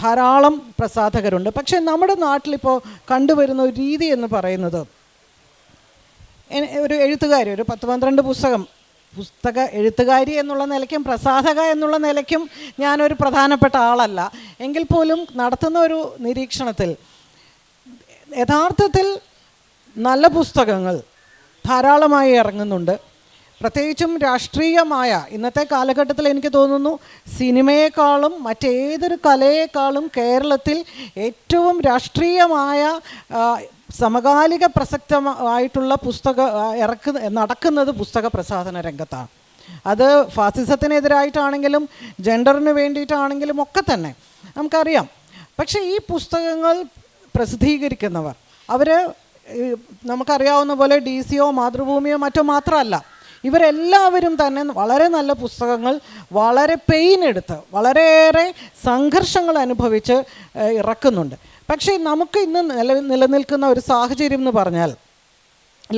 ധാരാളം പ്രസാധകരുണ്ട്. പക്ഷേ നമ്മുടെ നാട്ടിലിപ്പോൾ കണ്ടുവരുന്ന ഒരു രീതി എന്ന് പറയുന്നത്, ഒരു എഴുത്തുകാരി ഒരു 10-12 പുസ്തക എഴുത്തുകാരി എന്നുള്ള നിലയ്ക്കും പ്രസാധക എന്നുള്ള നിലയ്ക്കും ഞാനൊരു പ്രധാനപ്പെട്ട ആളല്ല എങ്കിൽ പോലും നടത്തുന്ന ഒരു നിരീക്ഷണത്തിൽ യഥാർത്ഥത്തിൽ നല്ല പുസ്തകങ്ങൾ ധാരാളമായി ഇറങ്ങുന്നുണ്ട്. പ്രത്യേകിച്ചും രാഷ്ട്രീയമായ ഇന്നത്തെ കാലഘട്ടത്തിൽ എനിക്ക് തോന്നുന്നു സിനിമയെക്കാളും മറ്റേതൊരു കലയേക്കാളും കേരളത്തിൽ ഏറ്റവും രാഷ്ട്രീയമായ സമകാലിക പ്രസക്തമായിട്ടുള്ള നടക്കുന്നത് പുസ്തക പ്രസാധന രംഗത്താണ്. അത് ഫാസിസത്തിനെതിരായിട്ടാണെങ്കിലും ജെൻഡറിന് വേണ്ടിയിട്ടാണെങ്കിലും ഒക്കെ തന്നെ നമുക്കറിയാം. പക്ഷേ ഈ പുസ്തകങ്ങൾ പ്രസിദ്ധീകരിക്കുന്നവർ അവർ നമുക്കറിയാവുന്ന പോലെ DCO മാതൃഭൂമിയോ മറ്റോ മാത്രമല്ല, ഇവരെല്ലാവരും തന്നെ വളരെ നല്ല പുസ്തകങ്ങൾ വളരെ പെയിൻ എടുത്ത് വളരെയേറെ സംഘർഷങ്ങൾ അനുഭവിച്ച് ഇറക്കുന്നുണ്ട്. പക്ഷേ നമുക്ക് ഇന്ന് നിലനിൽക്കുന്ന ഒരു സാഹചര്യം എന്ന് പറഞ്ഞാൽ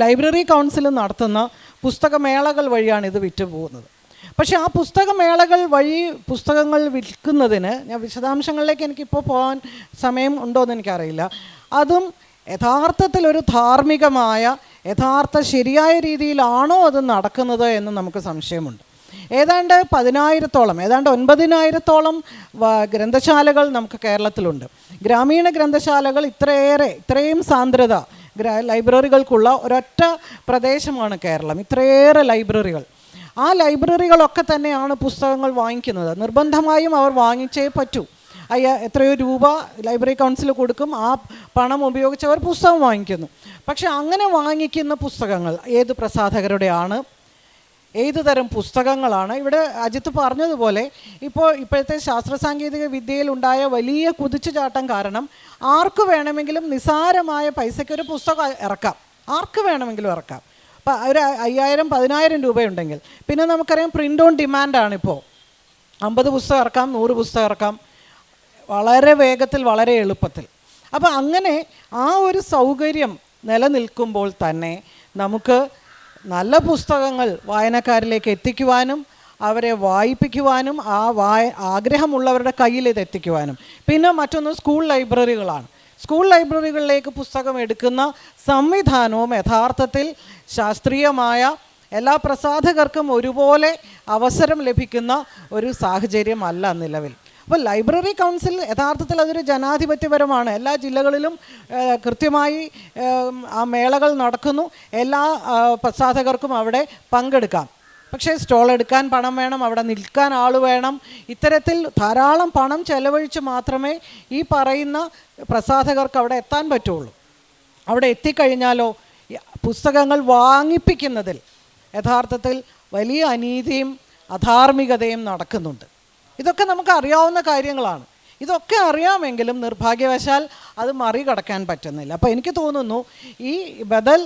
ലൈബ്രറി കൗൺസിൽ നടത്തുന്ന പുസ്തകമേളകൾ വഴിയാണ് ഇത് വിറ്റ് പോകുന്നത്. പക്ഷേ ആ പുസ്തകമേളകൾ വഴി പുസ്തകങ്ങൾ വിൽക്കുന്നതിന് ഞാൻ വിശദാംശങ്ങളിലേക്ക് എനിക്കിപ്പോൾ പോകാൻ സമയം ഉണ്ടോയെന്ന് എനിക്കറിയില്ല. അതും യഥാർത്ഥത്തിൽ ഒരു ധാർമ്മികമായ ശരിയായ രീതിയിലാണോ അത് നടക്കുന്നത് എന്ന് നമുക്ക് സംശയമുണ്ട്. ഏതാണ്ട് 9,000-ഓളം ഗ്രന്ഥശാലകൾ നമുക്ക് കേരളത്തിലുണ്ട്. ഗ്രാമീണ ഗ്രന്ഥശാലകൾ ഇത്രയും സാന്ദ്രത ലൈബ്രറികൾക്കുള്ള ഒരൊറ്റ പ്രദേശമാണ് കേരളം. ഇത്രയേറെ ലൈബ്രറികൾ. ആ ലൈബ്രറികളൊക്കെ തന്നെയാണ് പുസ്തകങ്ങൾ വാങ്ങിക്കുന്നത്. നിർബന്ധമായും അവർ വാങ്ങിച്ചേ പറ്റൂ. എത്രയോ രൂപ ലൈബ്രറി കൗൺസിൽ കൊടുക്കും. ആ പണം ഉപയോഗിച്ച് അവർ പുസ്തകം വാങ്ങിക്കുന്നു. പക്ഷെ അങ്ങനെ വാങ്ങിക്കുന്ന പുസ്തകങ്ങൾ ഏത് പ്രസാധകരുടെയാണ്, ഏത് തരം പുസ്തകങ്ങളാണ്? ഇവിടെ അജിത്ത് പറഞ്ഞതുപോലെ ഇപ്പോഴത്തെ ശാസ്ത്ര സാങ്കേതിക വിദ്യയിൽ ഉണ്ടായ വലിയ കുതിച്ചുചാട്ടം കാരണം ആർക്ക് വേണമെങ്കിലും നിസ്സാരമായ പൈസയ്ക്ക് ഒരു പുസ്തകം ഇറക്കാം. ആർക്ക് വേണമെങ്കിലും ഇറക്കാം. അപ്പോൾ ഒരു 5,000-10,000 രൂപയുണ്ടെങ്കിൽ പിന്നെ നമുക്കറിയാം പ്രിൻ്റ് ഓൺ ഡിമാൻഡാണിപ്പോൾ. 50 പുസ്തകം ഇറക്കാം, 100 പുസ്തകം ഇറക്കാം, വളരെ വേഗത്തിൽ, വളരെ എളുപ്പത്തിൽ. അപ്പോൾ അങ്ങനെ ആ ഒരു സൗകര്യം നിലനിൽക്കുമ്പോൾ തന്നെ നമുക്ക് നല്ല പുസ്തകങ്ങൾ വായനക്കാരിലേക്ക് എത്തിക്കുവാനും അവരെ വായിപ്പിക്കുവാനും ആഗ്രഹമുള്ളവരുടെ കയ്യിൽ ഇത് എത്തിക്കുവാനും. പിന്നെ മറ്റൊന്ന് സ്കൂൾ ലൈബ്രറികളാണ്. സ്കൂൾ ലൈബ്രറികളിലേക്ക് പുസ്തകം എടുക്കുന്ന സംവിധാനവും യഥാർത്ഥത്തിൽ ശാസ്ത്രീയമായ എല്ലാ പ്രസാധകർക്കും ഒരുപോലെ അവസരം ലഭിക്കുന്ന ഒരു സാഹചര്യമല്ല നിലവിൽ. അപ്പോൾ ലൈബ്രറി കൗൺസിൽ യഥാർത്ഥത്തിൽ അതൊരു ജനാധിപത്യപരമാണ്. എല്ലാ ജില്ലകളിലും കൃത്യമായി ആ മേളകൾ നടക്കുന്നു. എല്ലാ പ്രസാധകർക്കും അവിടെ പങ്കെടുക്കാം. പക്ഷേ സ്റ്റോൾ എടുക്കാൻ പണം വേണം, അവിടെ നിൽക്കാൻ ആൾ വേണം. ഇത്തരത്തിൽ ധാരാളം പണം ചെലവഴിച്ച് മാത്രമേ ഈ പറയുന്ന പ്രസാധകർക്ക് അവിടെ എത്താൻ പറ്റുള്ളൂ. അവിടെ എത്തിക്കഴിഞ്ഞാലോ പുസ്തകങ്ങൾ വാങ്ങിപ്പിക്കുന്നതിൽ യഥാർത്ഥത്തിൽ വലിയ അനീതിയും അധാർമികതയും നടക്കുന്നുണ്ട്. ഇതൊക്കെ നമുക്ക് അറിയാവുന്ന കാര്യങ്ങളാണ്. ഇതൊക്കെ അറിയാമെങ്കിലും നിർഭാഗ്യവശാൽ അത് മറികടക്കാൻ പറ്റുന്നില്ല. അപ്പോൾ എനിക്ക് തോന്നുന്നു ഈ ബദൽ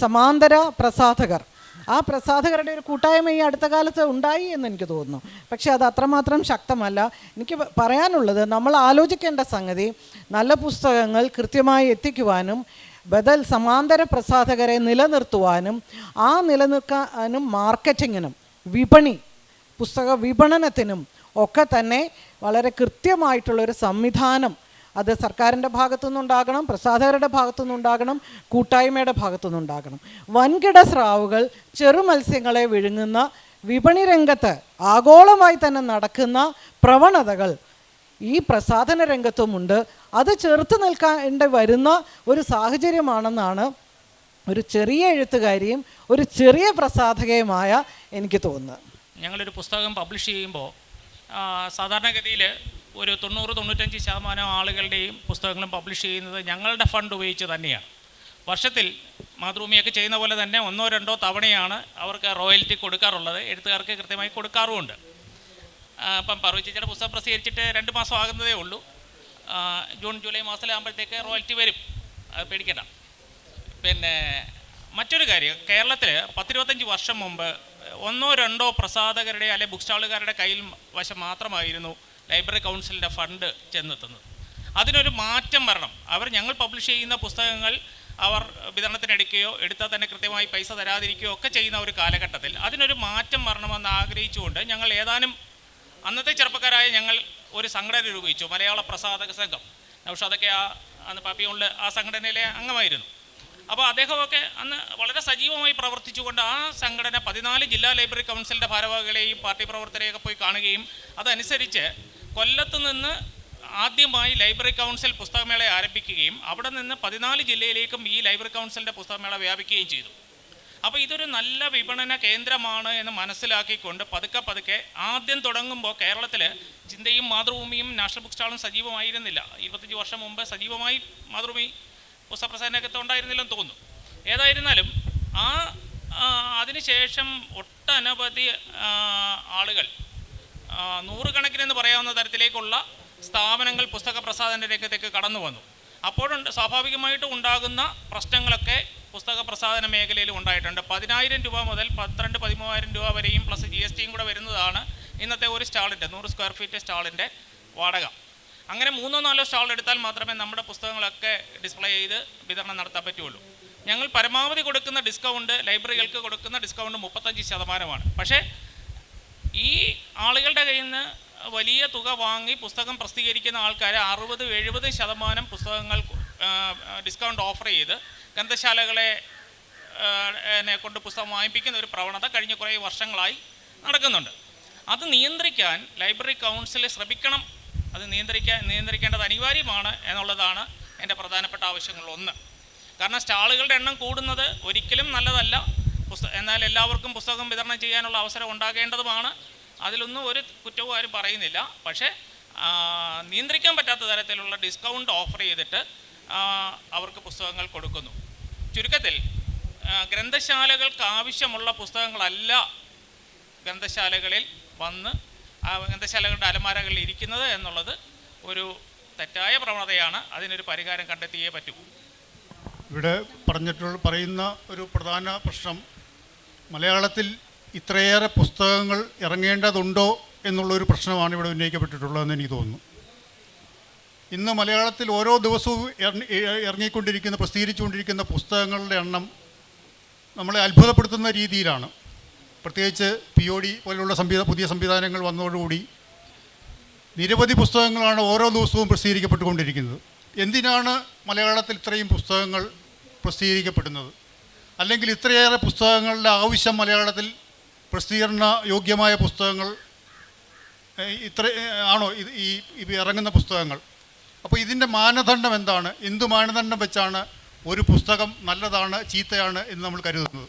സമാന്തര പ്രസാധകർ, ആ പ്രസാധകരുടെ ഒരു കൂട്ടായ്മ ഈ അടുത്ത കാലത്ത് ഉണ്ടായി എന്ന് എനിക്ക് തോന്നുന്നു. പക്ഷേ അത് അത്രമാത്രം ശക്തമല്ല. എനിക്ക് പറയാനുള്ളത്, നമ്മൾ ആലോചിക്കേണ്ട സംഗതി നല്ല പുസ്തകങ്ങൾ കൃത്യമായി എത്തിക്കുവാനും ബദൽ സമാന്തര പ്രസാധകരെ നിലനിർത്തുവാനും നിലനിൽക്കാനും മാർക്കറ്റിങ്ങിനും പുസ്തക വിപണനത്തിനും ഒക്കെ തന്നെ വളരെ കൃത്യമായിട്ടുള്ളൊരു സംവിധാനം അത് സർക്കാരിൻ്റെ ഭാഗത്തുനിന്നുണ്ടാകണം, പ്രസാധകരുടെ ഭാഗത്തുനിന്നുണ്ടാകണം, കൂട്ടായ്മയുടെ ഭാഗത്തുനിന്നുണ്ടാകണം. വൻകിട സ്രാവുകൾ ചെറു മത്സ്യങ്ങളെ വിഴുങ്ങുന്ന വിപണി രംഗത്ത് ആഗോളമായി തന്നെ നടക്കുന്ന പ്രവണതകൾ ഈ പ്രസാധന രംഗത്തുമുണ്ട്. അത് ചെറുത്ത് നിൽക്കേണ്ടി വരുന്ന ഒരു സാഹചര്യമാണെന്നാണ് ഒരു ചെറിയ എഴുത്തുകാരിയും ഒരു ചെറിയ പ്രസാധകയുമായ എനിക്ക് തോന്നുന്നത്. ഞങ്ങളൊരു പുസ്തകം പബ്ലിഷ് ചെയ്യുമ്പോൾ സാധാരണഗതിയിൽ ഒരു 90-95% ആളുകളുടെയും പുസ്തകങ്ങളും പബ്ലിഷ് ചെയ്യുന്നത് ഞങ്ങളുടെ ഫണ്ട് ഉപയോഗിച്ച് തന്നെയാണ്. വർഷത്തിൽ മാതൃഭൂമിയൊക്കെ ചെയ്യുന്ന പോലെ തന്നെ 1-2 തവണയാണ് അവർക്ക് റോയൽറ്റി കൊടുക്കാറുള്ളത്. എഴുത്തുകാർക്ക് കൃത്യമായി കൊടുക്കാറുമുണ്ട്. ഇപ്പം പർവ്വചേച്ചിയുടെ പുസ്തകം പ്രസിദ്ധീകരിച്ചിട്ട് 2 മാസം ആകുന്നതേ ഉള്ളൂ. ജൂൺ ജൂലൈ മാസത്തിലാകുമ്പോഴത്തേക്ക് റോയൽറ്റി വരും, അത് പേടിക്കണ്ട. പിന്നെ മറ്റൊരു കാര്യം, കേരളത്തിൽ 10-25 വർഷം മുമ്പ് ഒന്നോ രണ്ടോ പ്രസാധകരുടെ അല്ലെ ബുക്ക് സ്റ്റാളുകാരുടെ കയ്യിൽ വശം മാത്രമായിരുന്നു ലൈബ്രറി കൗൺസിലിൻ്റെ ഫണ്ട് ചെന്നെത്തുന്നത്. അതിനൊരു മാറ്റം വരണം. ഞങ്ങൾ പബ്ലിഷ് ചെയ്യുന്ന പുസ്തകങ്ങൾ അവർ വിതരണത്തിനെടുക്കുകയോ എടുത്താൽ തന്നെ കൃത്യമായി പൈസ തരാതിരിക്കുകയോ ഒക്കെ ചെയ്യുന്ന ഒരു കാലഘട്ടത്തിൽ അതിനൊരു മാറ്റം വരണമെന്ന് ആഗ്രഹിച്ചുകൊണ്ട് ഞങ്ങൾ അന്നത്തെ ചെറുപ്പക്കാരായ ഞങ്ങൾ ഒരു സംഘടന രൂപീകരിച്ചു, മലയാള പ്രസാധക സംഘം. നൗഷാദൊക്കെ അന്ന് പാപ്പിയോണിൽ ആ സംഘടനയിലെ അംഗമായിരുന്നു. അപ്പോൾ അദ്ദേഹമൊക്കെ അന്ന് വളരെ സജീവമായി പ്രവർത്തിച്ചുകൊണ്ട് ആ സംഘടന 14 ജില്ലാ ലൈബ്രറി കൗൺസിലിൻ്റെ ഭാരവാഹികളെയും പാർട്ടി പ്രവർത്തകരെയൊക്കെ പോയി കാണുകയും അതനുസരിച്ച് കൊല്ലത്ത് നിന്ന് ആദ്യമായി ലൈബ്രറി കൗൺസിൽ പുസ്തകമേള ആരംഭിക്കുകയും അവിടെ നിന്ന് 14 ജില്ലയിലേക്കും ഈ ലൈബ്രറി കൗൺസിലിൻ്റെ പുസ്തകമേള വ്യാപിക്കുകയും ചെയ്തു. അപ്പോൾ ഇതൊരു നല്ല വിപണന കേന്ദ്രമാണ് എന്ന് മനസ്സിലാക്കിക്കൊണ്ട് പതുക്കെ ആദ്യം തുടങ്ങുമ്പോൾ കേരളത്തിൽ ചിന്തയും മാതൃഭൂമിയും നാഷണൽ ബുക്ക് സ്റ്റാളും സജീവമായിരുന്നില്ല. 25 വർഷം മുമ്പ് സജീവമായി മാതൃഭൂമി പുസ്തകപ്രസാധനരംഗത്ത് ഉണ്ടായിരുന്നില്ലെന്ന് തോന്നുന്നു. ഏതായിരുന്നാലും അതിനുശേഷം ഒട്ടനവധി ആളുകൾ, നൂറുകണക്കിനെന്ന് പറയാവുന്ന തരത്തിലേക്കുള്ള സ്ഥാപനങ്ങൾ പുസ്തക പ്രസാധന രംഗത്തേക്ക് കടന്നു വന്നു. സ്വാഭാവികമായിട്ടും ഉണ്ടാകുന്ന പ്രശ്നങ്ങളൊക്കെ പുസ്തക പ്രസാധന മേഖലയിൽ ഉണ്ടായിട്ടുണ്ട്. 10,000 രൂപ മുതൽ 12-13,000 രൂപ വരെയും പ്ലസ് GSTയും കൂടെ വരുന്നതാണ് ഇന്നത്തെ ഒരു സ്റ്റാളിൻ്റെ 100 സ്ക്വയർ ഫീറ്റ് സ്റ്റാളിൻ്റെ വാടക. അങ്ങനെ 3-4 സ്റ്റാൾ എടുത്താൽ മാത്രമേ നമ്മുടെ പുസ്തകങ്ങളൊക്കെ ഡിസ്പ്ലേ ചെയ്ത് വിതരണം നടത്താൻ പറ്റുള്ളൂ. ഞങ്ങൾ പരമാവധി കൊടുക്കുന്ന ഡിസ്കൗണ്ട്, ലൈബ്രറികൾക്ക് കൊടുക്കുന്ന ഡിസ്കൗണ്ട് 35%. പക്ഷേ ഈ ആളുകളുടെ കയ്യിൽ നിന്ന് വലിയ തുക വാങ്ങി പുസ്തകം പ്രസിദ്ധീകരിക്കുന്ന ആൾക്കാർ 60-70% പുസ്തകങ്ങൾ ഡിസ്കൗണ്ട് ഓഫർ ചെയ്ത് ഗ്രന്ഥശാലകളെ കൊണ്ട് പുസ്തകം വാങ്ങിപ്പിക്കുന്ന ഒരു പ്രവണത കഴിഞ്ഞ കുറേ വർഷങ്ങളായി നടക്കുന്നുണ്ട്. അത് നിയന്ത്രിക്കാൻ ലൈബ്രറി കൗൺസിൽ ശ്രമിക്കണം. അത് നിയന്ത്രിക്കേണ്ടത് അനിവാര്യമാണ് എന്നുള്ളതാണ് എൻ്റെ പ്രധാനപ്പെട്ട ആവശ്യങ്ങളിലൊന്ന്. കാരണം സ്റ്റാളുകളുടെ എണ്ണം കൂടുന്നത് ഒരിക്കലും നല്ലതല്ല. എന്നാൽ എല്ലാവർക്കും പുസ്തകം വിതരണം ചെയ്യാനുള്ള അവസരം ഉണ്ടാകേണ്ടതുമാണ്. അതിലൊന്നും ഒരു കുറ്റവും ആരും പറയുന്നില്ല. പക്ഷേ നിയന്ത്രിക്കാൻ പറ്റാത്ത തരത്തിലുള്ള ഡിസ്കൗണ്ട് ഓഫർ ചെയ്തിട്ട് അവർക്ക് പുസ്തകങ്ങൾ കൊടുക്കുന്നു. ചുരുക്കത്തിൽ ഗ്രന്ഥശാലകൾക്ക് ആവശ്യമുള്ള പുസ്തകങ്ങളല്ല ഗ്രന്ഥശാലകളിൽ വന്ന് ഗ്രന്ഥശാലകളുടെ അലമാരകളിൽ ഇരിക്കുന്നത് എന്നുള്ളത് ഒരു തെറ്റായ പ്രവണതയാണ്. അതിനൊരു പരിഹാരം കണ്ടെത്തിയേ പറ്റൂ. ഇവിടെ പറയുന്ന ഒരു പ്രധാന പ്രശ്നം, മലയാളത്തിൽ ഇത്രയേറെ പുസ്തകങ്ങൾ ഇറങ്ങേണ്ടതുണ്ടോ എന്നുള്ളൊരു പ്രശ്നമാണ് ഇവിടെ ഉന്നയിക്കപ്പെട്ടിട്ടുള്ളതെന്ന് എനിക്ക് തോന്നുന്നു. ഇന്ന് മലയാളത്തിൽ ഓരോ ദിവസവും പ്രസിദ്ധീകരിച്ചുകൊണ്ടിരിക്കുന്ന പുസ്തകങ്ങളുടെ എണ്ണം നമ്മളെ അത്ഭുതപ്പെടുത്തുന്ന രീതിയിലാണ്. പ്രത്യേകിച്ച് POD പോലുള്ള പുതിയ സംവിധാനങ്ങൾ വന്നതോടുകൂടി നിരവധി പുസ്തകങ്ങളാണ് ഓരോ ദിവസവും പ്രസിദ്ധീകരിക്കപ്പെട്ടുകൊണ്ടിരിക്കുന്നത്. എന്തിനാണ് മലയാളത്തിൽ ഇത്രയും പുസ്തകങ്ങൾ പ്രസിദ്ധീകരിക്കപ്പെടുന്നത്? അല്ലെങ്കിൽ ഇത്രയേറെ പുസ്തകങ്ങളുടെ ആവശ്യം മലയാളത്തിൽ പ്രസിദ്ധീകരണ യോഗ്യമായ പുസ്തകങ്ങൾ ആണോ ഈ ഇറങ്ങുന്ന പുസ്തകങ്ങൾ? അപ്പോൾ ഇതിൻ്റെ മാനദണ്ഡം എന്താണ്? എന്ത് മാനദണ്ഡം വെച്ചാണ് ഒരു പുസ്തകം നല്ലതാണ് ചീത്തയാണ് എന്ന് നമ്മൾ കരുതുന്നത്?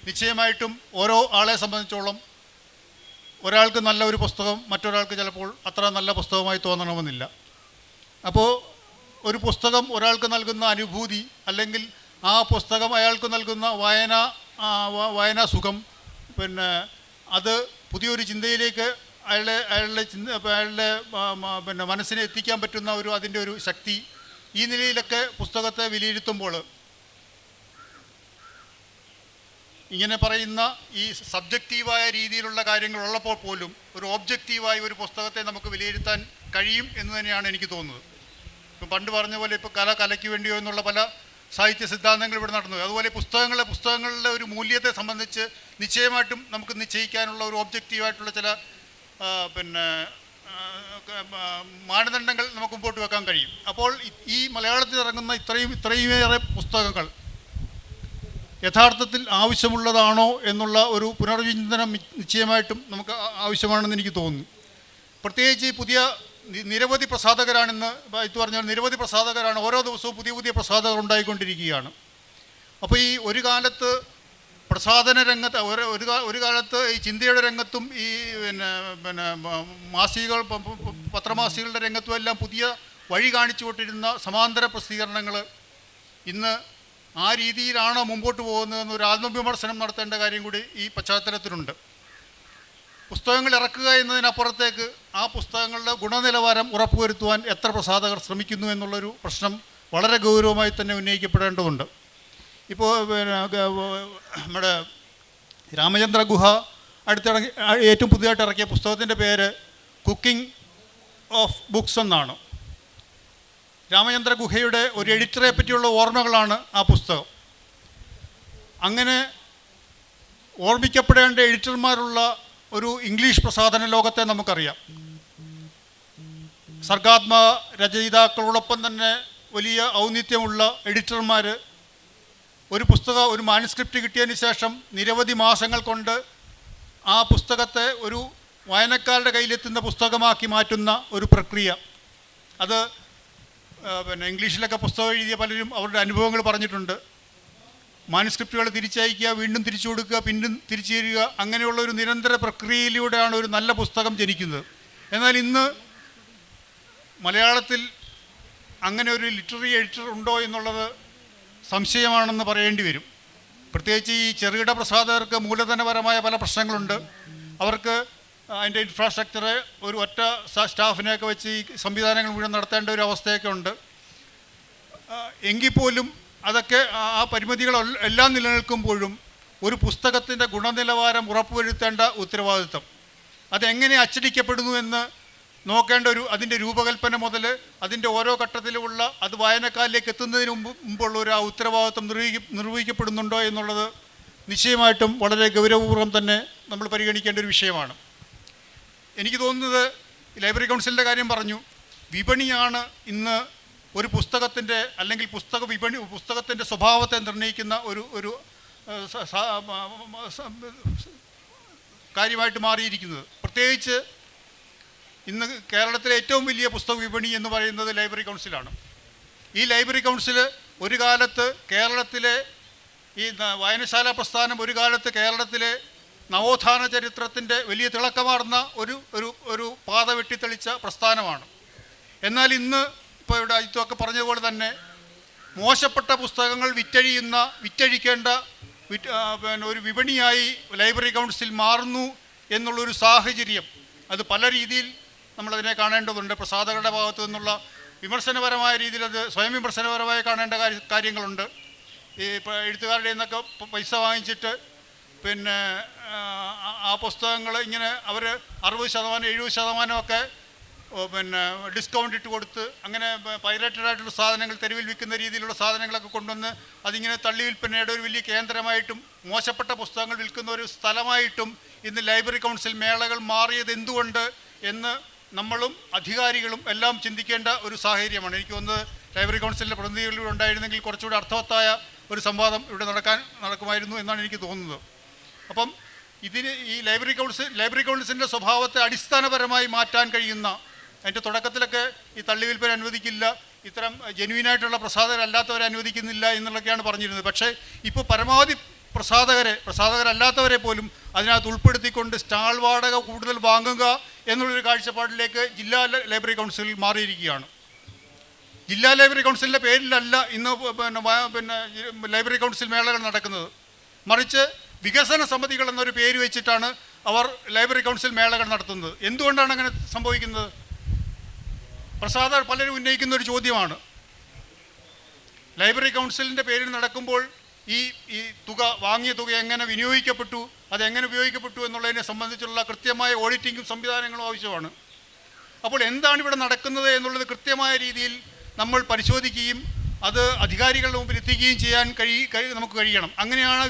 നിശ്ചയമായിട്ടും ഓരോ ആളെ സംബന്ധിച്ചോളം ഒരാൾക്ക് നല്ല ഒരു പുസ്തകം മറ്റൊരാൾക്ക് ചിലപ്പോൾ അത്ര നല്ല പുസ്തകമായി തോന്നണമെന്നില്ല. അപ്പോൾ ഒരു പുസ്തകം ഒരാൾക്ക് നൽകുന്ന അനുഭൂതി, അല്ലെങ്കിൽ ആ പുസ്തകം അയാൾക്ക് നൽകുന്ന വായനാ സുഖം, പിന്നെ അത് പുതിയൊരു ചിന്തയിലേക്ക് അയാളുടെ മനസ്സിനെ എത്തിക്കാൻ പറ്റുന്ന അതിൻ്റെ ഒരു ശക്തി, ഈ നിലയിലൊക്കെ പുസ്തകത്തെ വിലയിരുത്തുമ്പോൾ ഇങ്ങനെ പറയുന്ന ഈ സബ്ജക്റ്റീവായ രീതിയിലുള്ള കാര്യങ്ങളുള്ളപ്പോൾ പോലും ഒരു ഓബ്ജക്റ്റീവായി ഒരു പുസ്തകത്തെ നമുക്ക് വിലയിരുത്താൻ കഴിയും എന്ന് തന്നെയാണ് എനിക്ക് തോന്നുന്നത്. ഇപ്പം പണ്ട് പറഞ്ഞ പോലെ ഇപ്പോൾ കലയ്ക്ക് വേണ്ടിയോ എന്നുള്ള പല സാഹിത്യ സിദ്ധാന്തങ്ങൾ ഇവിടെ നടന്നു. അതുപോലെ പുസ്തകങ്ങളുടെ ഒരു മൂല്യത്തെ സംബന്ധിച്ച് നിശ്ചയമായിട്ടും നമുക്ക് നിശ്ചയിക്കാനുള്ള ഒരു ഓബ്ജക്റ്റീവായിട്ടുള്ള ചില മാനദണ്ഡങ്ങൾ നമുക്ക് മുമ്പോട്ട് വെക്കാൻ കഴിയും. അപ്പോൾ ഈ മലയാളത്തിൽ ഇറങ്ങുന്ന ഇത്രയുമേറെ പുസ്തകങ്ങൾ യഥാർത്ഥത്തിൽ ആവശ്യമുള്ളതാണോ എന്നുള്ള ഒരു പുനർവിചിന്തനം നിശ്ചയമായിട്ടും നമുക്ക് ആവശ്യമാണെന്ന് എനിക്ക് തോന്നുന്നു. പ്രത്യേകിച്ച് പുതിയ നിരവധി പ്രസാധകരാണെന്ന് ഇത് പറഞ്ഞാൽ നിരവധി പ്രസാധകരാണ്. ഓരോ ദിവസവും പുതിയ പ്രസാധകർ ഉണ്ടായിക്കൊണ്ടിരിക്കുകയാണ്. അപ്പോൾ ഈ ഒരു കാലത്ത് പ്രസാധന രംഗത്ത് ഒരു കാലത്ത് ഈ ചിന്തയുടെ രംഗത്തും ഈ മാസികകൾ പത്രമാസികകളുടെ രംഗത്തും എല്ലാം പുതിയ വഴി കാണിച്ചു കൊണ്ടിരുന്ന സമാന്തര പ്രസിദ്ധീകരണങ്ങൾ ഇന്ന് ആ രീതിയിലാണോ മുമ്പോട്ട് പോകുന്നതെന്ന് ഒരു ആത്മവിമർശനം നടത്തേണ്ട കാര്യം കൂടി ഈ പശ്ചാത്തലത്തിലുണ്ട്. പുസ്തകങ്ങൾ ഇറക്കുക എന്നതിനപ്പുറത്തേക്ക് ആ പുസ്തകങ്ങളുടെ ഗുണനിലവാരം ഉറപ്പുവരുത്തുവാൻ എത്ര പ്രസാധകർ ശ്രമിക്കുന്നു എന്നുള്ളൊരു പ്രശ്നം വളരെ ഗൗരവമായി തന്നെ ഉന്നയിക്കപ്പെടേണ്ടതുണ്ട്. ഇപ്പോൾ നമ്മുടെ രാമചന്ദ്ര ഗുഹ ഏറ്റവും പുതിയതായിട്ട് ഇറക്കിയ പുസ്തകത്തിൻ്റെ പേര് കുക്കിംഗ് ഓഫ് ബുക്സ് എന്നാണ്. രാമചന്ദ്ര ഗുഹയുടെ ഒരു എഡിറ്ററെ പറ്റിയുള്ള ഓർമ്മകളാണ് ആ പുസ്തകം. അങ്ങനെ ഓർമ്മിക്കപ്പെടേണ്ട എഡിറ്റർമാരുള്ള ഒരു ഇംഗ്ലീഷ് പ്രസാധന ലോകത്തെ നമുക്കറിയാം. സർഗാത്മക രചയിതാക്കളോടൊപ്പം തന്നെ വലിയ ഔന്നിത്യമുള്ള എഡിറ്റർമാർ ഒരു മാനുസ്ക്രിപ്റ്റ് കിട്ടിയതിന് ശേഷം നിരവധി മാസങ്ങൾ കൊണ്ട് ആ പുസ്തകത്തെ ഒരു വായനക്കാരുടെ കയ്യിലെത്തുന്ന പുസ്തകമാക്കി മാറ്റുന്ന ഒരു പ്രക്രിയ. അത് ഇംഗ്ലീഷിലൊക്കെ പുസ്തകം എഴുതിയ പലരും അവരുടെ അനുഭവങ്ങൾ പറഞ്ഞിട്ടുണ്ട്. മാനുസ്ക്രിപ്റ്റുകൾ തിരിച്ചയക്കുക, വീണ്ടും തിരിച്ചു കൊടുക്കുക, പിന്നും തിരിച്ചു തരിക, അങ്ങനെയുള്ള ഒരു നിരന്തര പ്രക്രിയയിലൂടെയാണ് ഒരു നല്ല പുസ്തകം ജനിക്കുന്നത്. എന്നാൽ ഇന്ന് മലയാളത്തിൽ അങ്ങനെ ഒരു ലിറ്റററി എഡിറ്റർ ഉണ്ടോ എന്നുള്ളത് സംശയമാണെന്ന് പറയേണ്ടി വരും. പ്രത്യേകിച്ച് ഈ ചെറുകിട പ്രസാധകർക്ക് മൂലധനപരമായ പല പ്രശ്നങ്ങളുണ്ട്. അവർക്ക് അതിൻ്റെ ഇൻഫ്രാസ്ട്രക്ചറ് ഒരു ഒറ്റ സ്റ്റാഫിനെയൊക്കെ വെച്ച് ഈ സംവിധാനങ്ങൾ മുഴുവൻ നടത്തേണ്ട ഒരു അവസ്ഥയൊക്കെ ഉണ്ട്. എങ്കിൽ പോലും അതൊക്കെ ആ പരിമിതികൾ എല്ലാം നിലനിൽക്കുമ്പോഴും ഒരു പുസ്തകത്തിൻ്റെ ഗുണനിലവാരം ഉറപ്പുവരുത്തേണ്ട ഉത്തരവാദിത്വം, അതെങ്ങനെ അച്ചടിക്കപ്പെടുന്നു എന്ന് നോക്കേണ്ട അതിൻ്റെ രൂപകൽപ്പന മുതൽ അതിൻ്റെ ഓരോ ഘട്ടത്തിലുമുള്ള അത് വായനക്കാരിലേക്ക് എത്തുന്നതിന് മുമ്പുള്ള ഒരു ആ ഉത്തരവാദിത്വം നിർവഹിക്കപ്പെടുന്നുണ്ടോ എന്നുള്ളത് നിശ്ചയമായിട്ടും വളരെ ഗൗരവപൂർവ്വം തന്നെ നമ്മൾ പരിഗണിക്കേണ്ട ഒരു വിഷയമാണ്. എനിക്ക് തോന്നുന്നത് ലൈബ്രറി കൗൺസിലിൻ്റെ കാര്യം പറഞ്ഞു, വിപണിയാണ് ഇന്ന് ഒരു പുസ്തകത്തിൻ്റെ അല്ലെങ്കിൽ പുസ്തകത്തിൻ്റെ സ്വഭാവത്തെ നിർണ്ണയിക്കുന്ന ഒരു കാര്യമായിട്ട് മാറിയിരിക്കുന്നത്. പ്രത്യേകിച്ച് ഇന്ന് കേരളത്തിലെ ഏറ്റവും വലിയ പുസ്തക വിപണി എന്ന് പറയുന്നത് ലൈബ്രറി കൗൺസിലാണ്. ഈ ലൈബ്രറി കൗൺസിൽ ഒരു കാലത്ത് കേരളത്തിലെ ഈ വായനശാല പ്രസ്ഥാനം ഒരു കാലത്ത് കേരളത്തിലെ നവോത്ഥാന ചരിത്രത്തിൻ്റെ വലിയ തിളക്കമാർന്ന ഒരു പാത വെട്ടിത്തെളിച്ച പ്രസ്ഥാനമാണ്. എന്നാൽ ഇന്ന് ഇപ്പോൾ ഇവിടെ അജിത്തൊക്കെ പറഞ്ഞതുപോലെ തന്നെ മോശപ്പെട്ട പുസ്തകങ്ങൾ വിറ്റഴിക്കേണ്ട ഒരു വിപണിയായി ലൈബ്രറി കൗൺസിൽ മാറുന്നു എന്നുള്ളൊരു സാഹചര്യം, അത് പല രീതിയിൽ നമ്മളതിനെ കാണേണ്ടതുണ്ട്. പ്രസാധകരുടെ ഭാഗത്തു നിന്നുള്ള വിമർശനപരമായ രീതിയിൽ അത് സ്വയം വിമർശനപരമായി കാണേണ്ട കാര്യങ്ങളുണ്ട്. ഈ എഴുത്തുകാരുടെ നിന്നൊക്കെ പൈസ വാങ്ങിച്ചിട്ട് ആ പുസ്തകങ്ങൾ ഇങ്ങനെ അവർ 60%, 70% ഡിസ്കൗണ്ട് ഇട്ട് കൊടുത്ത് അങ്ങനെ പൈറേറ്റഡായിട്ടുള്ള സാധനങ്ങൾ തെരുവിൽ വിൽക്കുന്ന രീതിയിലുള്ള സാധനങ്ങളൊക്കെ കൊണ്ടുവന്ന് അതിങ്ങനെ തള്ളി വിൽപ്പനയുടെ ഒരു വലിയ കേന്ദ്രമായിട്ടും മോശപ്പെട്ട പുസ്തകങ്ങൾ വിൽക്കുന്ന ഒരു സ്ഥലമായിട്ടും ഇന്ന് ലൈബ്രറി കൗൺസിൽ മേളകൾ മാറിയത് എന്തുകൊണ്ട് എന്ന് നമ്മളും അധികാരികളും എല്ലാം ചിന്തിക്കേണ്ട ഒരു സാഹചര്യമാണ്. എനിക്ക് തോന്നുന്നത് ലൈബ്രറി കൗൺസിലിൻ്റെ പ്രതിനിധികളിലൂടെ ഉണ്ടായിരുന്നെങ്കിൽ കുറച്ചുകൂടി അർത്ഥവത്തായ ഒരു സംവാദം ഇവിടെ നടക്കുമായിരുന്നു എന്നാണ് എനിക്ക് തോന്നുന്നത്. അപ്പം ഈ ലൈബ്രറി കൗൺസിലിൻ്റെ സ്വഭാവത്തെ അടിസ്ഥാനപരമായി മാറ്റാൻ കഴിയുന്ന, അതിൻ്റെ തുടക്കത്തിലൊക്കെ ഈ തള്ളിവിൽപ്പന അനുവദിക്കില്ല, ഇത്തരം ജെന്യൂനായിട്ടുള്ള പ്രസാധകരല്ലാത്തവരെ അനുവദിക്കുന്നില്ല എന്നുള്ളതൊക്കെയാണ് പറഞ്ഞിരുന്നത്. പക്ഷേ ഇപ്പോൾ പരമാവധി പ്രസാധകരല്ലാത്തവരെ പോലും അതിനകത്ത് ഉൾപ്പെടുത്തിക്കൊണ്ട് സ്റ്റാൾ വാടക കൂടുതൽ വാങ്ങുക എന്നുള്ളൊരു കാഴ്ചപ്പാടിലേക്ക് ജില്ലാ ലൈബ്രറി കൗൺസിൽ മാറിയിരിക്കുകയാണ്. ജില്ലാ ലൈബ്രറി കൗൺസിലിൻ്റെ പേരിലല്ല ഇന്ന് ലൈബ്രറി കൗൺസിൽ മേളകൾ നടക്കുന്നത്, മറിച്ച് വികസന സമിതികൾ എന്നൊരു പേര് വെച്ചിട്ടാണ് അവർ ലൈബ്രറി കൗൺസിൽ മേളകൾ നടത്തുന്നത്. എന്തുകൊണ്ടാണ് അങ്ങനെ സംഭവിക്കുന്നത്? പ്രസാധകർ പലരും ഉന്നയിക്കുന്ന ഒരു ചോദ്യമാണ്. ലൈബ്രറി കൗൺസിലിൻ്റെ പേരിൽ നടക്കുമ്പോൾ ഈ വാങ്ങിയ തുക എങ്ങനെ വിനിയോഗിക്കപ്പെട്ടു, അതെങ്ങനെ ഉപയോഗിക്കപ്പെട്ടു എന്നുള്ളതിനെ സംബന്ധിച്ചുള്ള കൃത്യമായ ഓഡിറ്റിങ്ങും സംവിധാനങ്ങളും ആവശ്യമാണ്. അപ്പോൾ എന്താണ് ഇവിടെ നടക്കുന്നത് എന്നുള്ളത് കൃത്യമായ രീതിയിൽ നമ്മൾ പരിശോധിക്കുകയും അത് അധികാരികളുടെ മുമ്പിൽ എത്തിക്കുകയും ചെയ്യാൻ നമുക്ക് കഴിയണം. അങ്ങനെയാണ്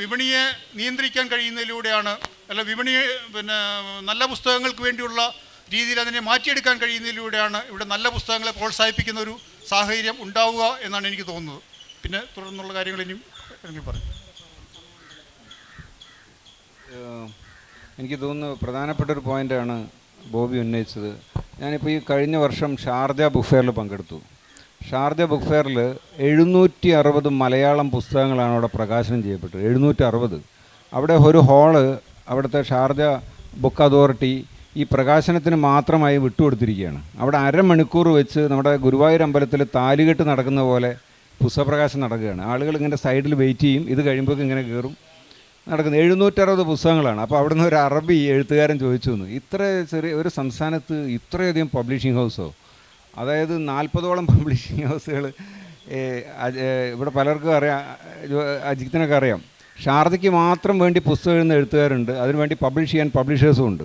വിപണിയെ നിയന്ത്രിക്കാൻ കഴിയുന്നതിലൂടെയാണ്, അല്ല വിപണിയെ നല്ല പുസ്തകങ്ങൾക്ക് വേണ്ടിയുള്ള രീതിയിൽ അതിനെ മാറ്റിയെടുക്കാൻ കഴിയുന്നതിലൂടെയാണ് ഇവിടെ നല്ല പുസ്തകങ്ങളെ പ്രോത്സാഹിപ്പിക്കുന്ന ഒരു സാഹചര്യം ഉണ്ടാവുക എന്നാണ് എനിക്ക് തോന്നുന്നത്. പിന്നെ തുടർന്നുള്ള കാര്യങ്ങൾ ഇനിയും എനിക്ക് പറയും. എനിക്ക് തോന്നുന്നു പ്രധാനപ്പെട്ട ഒരു പോയിൻ്റാണ് ബോബി ഉന്നയിച്ചത്. ഞാനിപ്പോൾ ഈ കഴിഞ്ഞ വർഷം ഷാർജ ബുക്ക് ഫെയറിൽ പങ്കെടുത്തു. ഷാർജ ബുക്ക് ഫെയറിൽ 760 മലയാളം പുസ്തകങ്ങളാണ് അവിടെ പ്രകാശനം ചെയ്യപ്പെട്ടത്. 760. അവിടെ ഒരു ഹാള് അവിടുത്തെ ഷാർജ ബുക്ക് അതോറിറ്റി ഈ പ്രകാശനത്തിന് മാത്രമായി വിട്ടുകൊടുത്തിരിക്കുകയാണ്. അവിടെ അരമണിക്കൂർ വെച്ച് നമ്മുടെ ഗുരുവായൂർ അമ്പലത്തിൽ താലികെട്ട് നടക്കുന്ന പോലെ പുസ്തകപ്രകാശനം നടക്കുകയാണ്. ആളുകൾ ഇങ്ങനെ സൈഡിൽ വെയിറ്റ് ചെയ്യും, ഇത് കഴിയുമ്പോൾ ഇങ്ങനെ കയറും നടക്കുന്നത്. 760 പുസ്തകങ്ങളാണ്. അപ്പോൾ അവിടുന്ന് ഒരു അറബി എഴുത്തുകാരൻ ചോദിച്ചു വന്നു, ഇത്ര ചെറിയ ഒരു സംസ്ഥാനത്ത് ഇത്രയധികം പബ്ലിഷിംഗ് ഹൗസോ? അതായത് 40ഓളം പബ്ലിഷിംഗ് ഹൗസുകൾ ഇവിടെ പലർക്കും അറിയാം, അജിത്തിനൊക്കെ അറിയാം. ശാരദയ്ക്ക് മാത്രം വേണ്ടി പുസ്തകം എഴുതുന്ന എഴുത്തുകാരുണ്ട്, അതിനുവേണ്ടി പബ്ലിഷ് ചെയ്യാൻ പബ്ലിഷേഴ്സും ഉണ്ട്.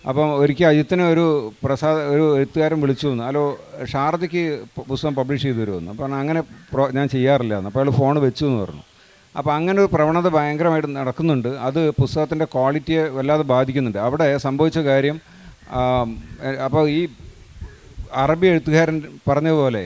അപ്പം ഒരിക്കൽ അജിത്തിനെ ഒരു എഴുത്തുകാരൻ വിളിച്ചു വന്നു, ഹലോ ശാരദയ്ക്ക് പുസ്തകം പബ്ലിഷ് ചെയ്തു തരുമെന്ന്. അപ്പോൾ അങ്ങനെ ഞാൻ ചെയ്യാറില്ല എന്ന്. അപ്പോൾ അയാൾ ഫോൺ വെച്ചു എന്ന് പറഞ്ഞു. അപ്പോൾ അങ്ങനെ ഒരു പ്രവണത ഭയങ്കരമായിട്ട് നടക്കുന്നുണ്ട്. അത് പുസ്തകത്തിൻ്റെ ക്വാളിറ്റിയെ വല്ലാതെ ബാധിക്കുന്നുണ്ട്. അവിടെ സംഭവിച്ച കാര്യം, അപ്പോൾ ഈ അറബി എഴുത്തുകാരൻ പറഞ്ഞതുപോലെ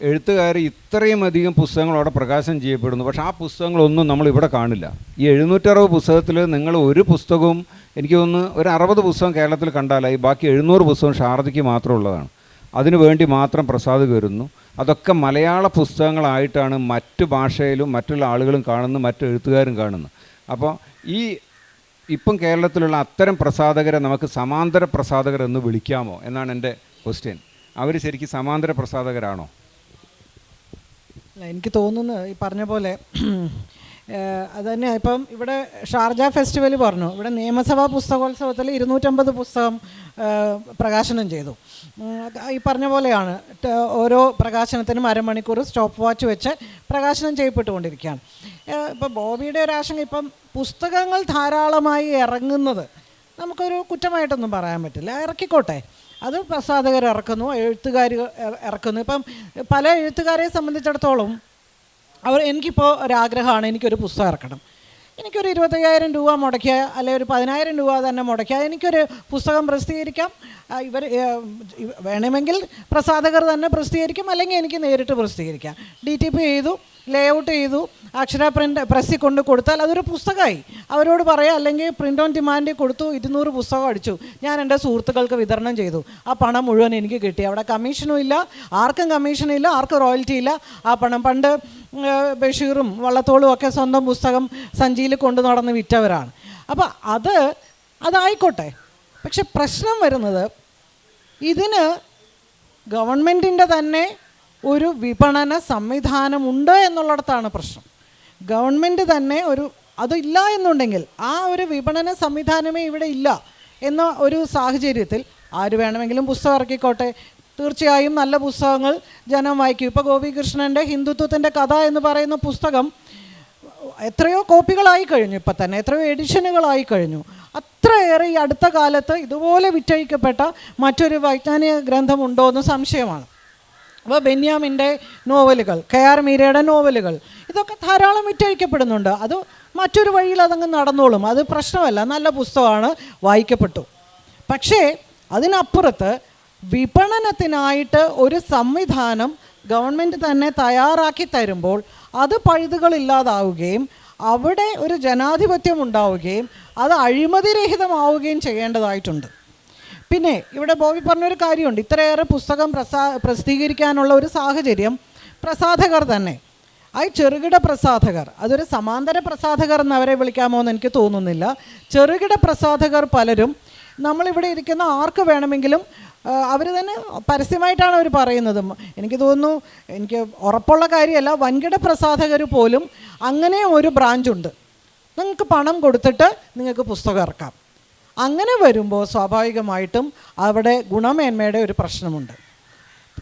എഴുത്തുകാർ ഇത്രയും അധികം പുസ്തകങ്ങൾ അവിടെ പ്രകാശനം ചെയ്യപ്പെടുന്നു, പക്ഷേ ആ പുസ്തകങ്ങളൊന്നും നമ്മൾ ഇവിടെ കാണില്ല. ഈ 760 പുസ്തകത്തിൽ നിങ്ങൾ ഒരു പുസ്തകവും, എനിക്ക് തോന്നുന്നു ഒരു 60 പുസ്തകം കേരളത്തിൽ കണ്ടാലായി, ബാക്കി 700 പുസ്തകം ശാരദയ്ക്ക് മാത്രമുള്ളതാണ്. അതിനു വേണ്ടി മാത്രം പ്രസാദകർ വരുന്നു. അതൊക്കെ മലയാള പുസ്തകങ്ങളായിട്ടാണ് മറ്റു ഭാഷയിലും മറ്റുള്ള ആളുകളും കാണുന്നു, മറ്റു എഴുത്തുകാരും കാണുന്നു. അപ്പോൾ ഇപ്പം കേരളത്തിലുള്ള അത്തരം പ്രസാധകരെ നമുക്ക് സമാന്തര പ്രസാധകർ എന്ന് വിളിക്കാമോ എന്നാണ് എൻ്റെ ക്വസ്റ്റ്യൻ. അവർ ശരിക്കും സമാന്തര പ്രസാധകരാണോ? എനിക്ക് തോന്നുന്നത് ഈ പറഞ്ഞ പോലെ അതുതന്നെ. ഇപ്പം ഇവിടെ ഷാർജ ഫെസ്റ്റിവൽ പറഞ്ഞു, ഇവിടെ നിയമസഭാ പുസ്തകോത്സവത്തിൽ 250 പുസ്തകം പ്രകാശനം ചെയ്തു. ഈ പറഞ്ഞ പോലെയാണ്, ഓരോ പ്രകാശനത്തിനും അരമണിക്കൂർ സ്റ്റോപ്പ് വാച്ച് വെച്ച് പ്രകാശനം ചെയ്യപ്പെട്ടുകൊണ്ടിരിക്കുകയാണ്. ഇപ്പം ബോബിയുടെ ഒരു ആശങ്ക, ഇപ്പം പുസ്തകങ്ങൾ ധാരാളമായി ഇറങ്ങുന്നത് നമുക്കൊരു കുറ്റമായിട്ടൊന്നും പറയാൻ പറ്റില്ല. ഇറക്കിക്കോട്ടെ, അത് പ്രസാധകർ ഇറക്കുന്നു, എഴുത്തുകാർ ഇറക്കുന്നു. ഇപ്പം പല എഴുത്തുകാരെ സംബന്ധിച്ചിടത്തോളം എനിക്കിപ്പോൾ ഒരാഗ്രഹമാണ്, എനിക്കൊരു പുസ്തകം ഇറക്കണം. എനിക്കൊരു 25,000 രൂപ മുടക്കിയാൽ, അല്ലെങ്കിൽ ഒരു 10,000 രൂപ തന്നെ മുടക്കിയാൽ എനിക്കൊരു പുസ്തകം പ്രസിദ്ധീകരിക്കാം. ഇവർ വേണമെങ്കിൽ പ്രസാധകർ തന്നെ പ്രസിദ്ധീകരിക്കും, അല്ലെങ്കിൽ എനിക്ക് നേരിട്ട് പ്രസിദ്ധീകരിക്കാം. DTP ചെയ്തു, ലേഔട്ട് ചെയ്തു, അക്ഷര പ്രസ്സിൽ കൊണ്ട് കൊടുത്താൽ അതൊരു പുസ്തകമായി. അവരോട് പറയാം, അല്ലെങ്കിൽ പ്രിൻ്റ് ഓൺ ഡിമാൻഡ് കൊടുത്തു, 200 പുസ്തകം അടിച്ചു, ഞാൻ എൻ്റെ സുഹൃത്തുക്കൾക്ക് വിതരണം ചെയ്തു, ആ പണം മുഴുവൻ എനിക്ക് കിട്ടി. അവിടെ കമ്മീഷനും ഇല്ല, ആർക്കും കമ്മീഷനില്ല, ആർക്കും റോയൽറ്റി ഇല്ല. ആ പണം പണ്ട് ബഷീറും വള്ളത്തോളും ഒക്കെ സ്വന്തം പുസ്തകം സഞ്ചിയിൽ കൊണ്ടു നടന്ന് വിറ്റവരാണ്. അപ്പോൾ അതായിക്കോട്ടെ. പക്ഷെ പ്രശ്നം വരുന്നത്, ഇതിന് ഗവൺമെൻറ്റിൻ്റെ തന്നെ ഒരു വിപണന സംവിധാനമുണ്ട് എന്നുള്ളിടത്താണ് പ്രശ്നം. ഗവൺമെൻറ് തന്നെ അതില്ല എന്നുണ്ടെങ്കിൽ, ആ ഒരു വിപണന സംവിധാനമേ ഇവിടെ ഇല്ല എന്ന ഒരു സാഹചര്യത്തിൽ ആര് വേണമെങ്കിലും പുസ്തകം ഇറക്കിക്കോട്ടെ. തീർച്ചയായും നല്ല പുസ്തകങ്ങൾ ജനം വായിക്കും. ഇപ്പോൾ ഗോപികൃഷ്ണൻ്റെ ഹിന്ദുത്വത്തിൻ്റെ കഥ എന്ന് പറയുന്ന പുസ്തകം എത്രയോ കോപ്പികളായി കഴിഞ്ഞു, ഇപ്പം തന്നെ എത്രയോ എഡിഷനുകളായി കഴിഞ്ഞു. അത്രയേറെ ഈ അടുത്ത കാലത്ത് ഇതുപോലെ വിറ്റഴിക്കപ്പെട്ട മറ്റൊരു വൈജ്ഞാനിക ഗ്രന്ഥമുണ്ടോ എന്ന് സംശയമാണ്. അപ്പോൾ ബെന്യാമിൻ്റെ നോവലുകൾ, KR മീരയുടെ നോവലുകൾ, ഇതൊക്കെ ധാരാളം വിറ്റഴിക്കപ്പെടുന്നുണ്ട്. അത് മറ്റൊരു വഴിയിൽ അതങ്ങ് നടന്നോളും, അത് പ്രശ്നമല്ല, നല്ല പുസ്തകമാണ്, വായിക്കപ്പെട്ടു. പക്ഷേ അതിനപ്പുറത്ത് വിപണനത്തിനായിട്ട് ഒരു സംവിധാനം ഗവൺമെൻറ് തന്നെ തയ്യാറാക്കി തരുമ്പോൾ അത് പഴുതുകളില്ലാതാവുകയും അവിടെ ഒരു ജനാധിപത്യം ഉണ്ടാവുകയും അത് അഴിമതിരഹിതമാവുകയും ചെയ്യേണ്ടതായിട്ടുണ്ട്. പിന്നെ ഇവിടെ ബോബി പറഞ്ഞൊരു കാര്യമുണ്ട്, ഇത്രയേറെ പുസ്തകം പ്രസിദ്ധീകരിക്കാനുള്ള ഒരു സാഹചര്യം പ്രസാധകർ തന്നെ, ചെറുകിട പ്രസാധകർ, അതൊരു സമാന്തര പ്രസാധകർ എന്ന് അവരെ വിളിക്കാമോ എന്ന് എനിക്ക് തോന്നുന്നില്ല. ചെറുകിട പ്രസാധകർ പലരും നമ്മളിവിടെ ഇരിക്കുന്ന ആർക്ക് വേണമെങ്കിലും അവർ തന്നെ പരസ്യമായിട്ടാണ് അവർ പറയുന്നത്. എനിക്ക് തോന്നുന്നു, എനിക്ക് ഉറപ്പുള്ള കാര്യമല്ല, വൻകിട പ്രസാധകർ പോലും അങ്ങനെ ഒരു ബ്രാഞ്ചുണ്ട്, നിങ്ങൾക്ക് പണം കൊടുത്തിട്ട് നിങ്ങൾക്ക് പുസ്തകം ഇറക്കാം. അങ്ങനെ വരുമ്പോൾ സ്വാഭാവികമായിട്ടും അവിടെ ഗുണമേന്മയുടെ ഒരു പ്രശ്നമുണ്ട്.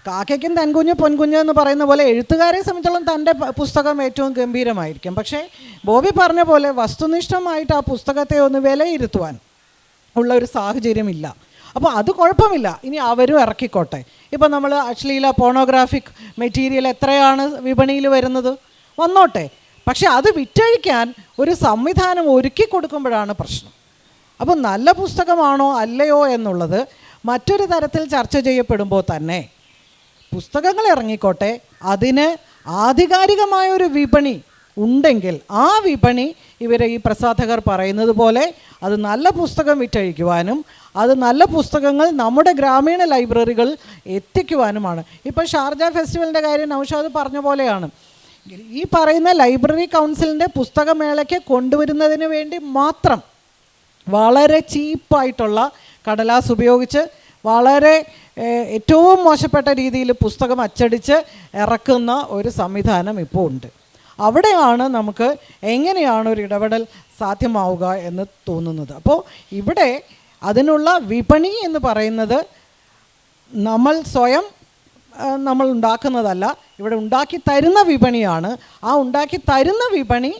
കാക്കയ്ക്കും തൻകുഞ്ഞ് പൊൻകുഞ്ഞ് എന്ന് പറയുന്ന പോലെ എഴുത്തുകാരെ സംബന്ധിച്ചോളം തൻ്റെ പുസ്തകം ഏറ്റവും ഗംഭീരമായിരിക്കും. പക്ഷേ ബോബി പറഞ്ഞ പോലെ വസ്തുനിഷ്ഠമായിട്ട് ആ പുസ്തകത്തെ ഒന്ന് വിലയിരുത്തുവാൻ ഉള്ള ഒരു സാഹചര്യമില്ല. അപ്പോൾ അത് കുഴപ്പമില്ല, ഇനി അവരും ഇറക്കിക്കോട്ടെ. ഇപ്പോൾ നമ്മൾ അശ്ലീല പോണോഗ്രാഫിക് മെറ്റീരിയൽ എത്രയാണ് വിപണിയിൽ വരുന്നത്, വന്നോട്ടെ. പക്ഷെ അത് വിറ്റഴിക്കാൻ ഒരു സംവിധാനം ഒരുക്കി കൊടുക്കുമ്പോഴാണ് പ്രശ്നം. അപ്പോൾ നല്ല പുസ്തകമാണോ അല്ലയോ എന്നുള്ളത് മറ്റൊരു തരത്തിൽ ചർച്ച ചെയ്യപ്പെടുമ്പോൾ തന്നെ പുസ്തകങ്ങൾ ഇറങ്ങിക്കോട്ടെ, അതിന് ആധികാരികമായ ഒരു വിപണി ഉണ്ടെങ്കിൽ ആ വിപണി ഇവരെ ഈ പ്രസാധകർ പറയുന്നത് പോലെ അത് നല്ല പുസ്തകം വിറ്റഴിക്കുവാനും അത് നല്ല പുസ്തകങ്ങൾ നമ്മുടെ ഗ്രാമീണ ലൈബ്രറികൾ എത്തിക്കുവാനുമാണ്. ഇപ്പോൾ ഷാർജ ഫെസ്റ്റിവലിൻ്റെ കാര്യം നൗഷാദ് പറഞ്ഞ പോലെയാണ്, ഈ പറയുന്ന ലൈബ്രറി കൗൺസിലിൻ്റെ പുസ്തകമേളയ്ക്ക് കൊണ്ടുവരുന്നതിന് വേണ്ടി മാത്രം വളരെ ചീപ്പായിട്ടുള്ള കടലാസ് ഉപയോഗിച്ച് വളരെ ഏറ്റവും മോശപ്പെട്ട രീതിയിൽ പുസ്തകം അച്ചടിച്ച് ഇറക്കുന്ന ഒരു സംവിധാനം ഇപ്പോൾ ഉണ്ട്. അവിടെയാണ് നമുക്ക് എങ്ങനെയാണ് ഒരു ഇടപെടൽ സാധ്യമാവുക എന്ന് തോന്നുന്നത്. അപ്പോൾ ഇവിടെ അതിനുള്ള വിപണി എന്ന് പറയുന്നത് നമ്മൾ ഉണ്ടാക്കുന്നതല്ല, ഇവിടെ ഉണ്ടാക്കി തരുന്ന വിപണിയാണ്. ആ ഉണ്ടാക്കി തരുന്ന വിപണി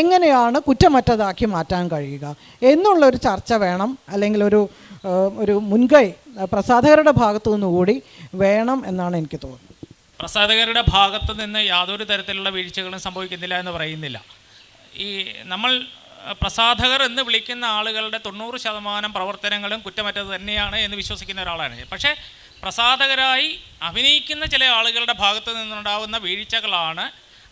എങ്ങനെയാണ് കുറ്റമറ്റതാക്കി മാറ്റാൻ കഴിയുക എന്നുള്ളൊരു ചർച്ച വേണം, അല്ലെങ്കിൽ ഒരു മുൻകൈ പ്രസാധകരുടെ ഭാഗത്തു നിന്നുകൂടി വേണം എന്നാണ് എനിക്ക് തോന്നുന്നത്. പ്രസാധകരുടെ ഭാഗത്ത് നിന്ന് യാതൊരു തരത്തിലുള്ള വീഴ്ചകളും സംഭവിക്കുന്നില്ല എന്ന് പറയുന്നില്ല. ഈ നമ്മൾ പ്രസാധകർ എന്ന് വിളിക്കുന്ന ആളുകളുടെ 90% പ്രവർത്തനങ്ങളും കുറ്റമറ്റത് തന്നെയാണ് എന്ന് വിശ്വസിക്കുന്ന ഒരാളാണ്. പക്ഷേ പ്രസാധകരായി അഭിനയിക്കുന്ന ചില ആളുകളുടെ ഭാഗത്ത് നിന്നുണ്ടാകുന്ന വീഴ്ചകളാണ്,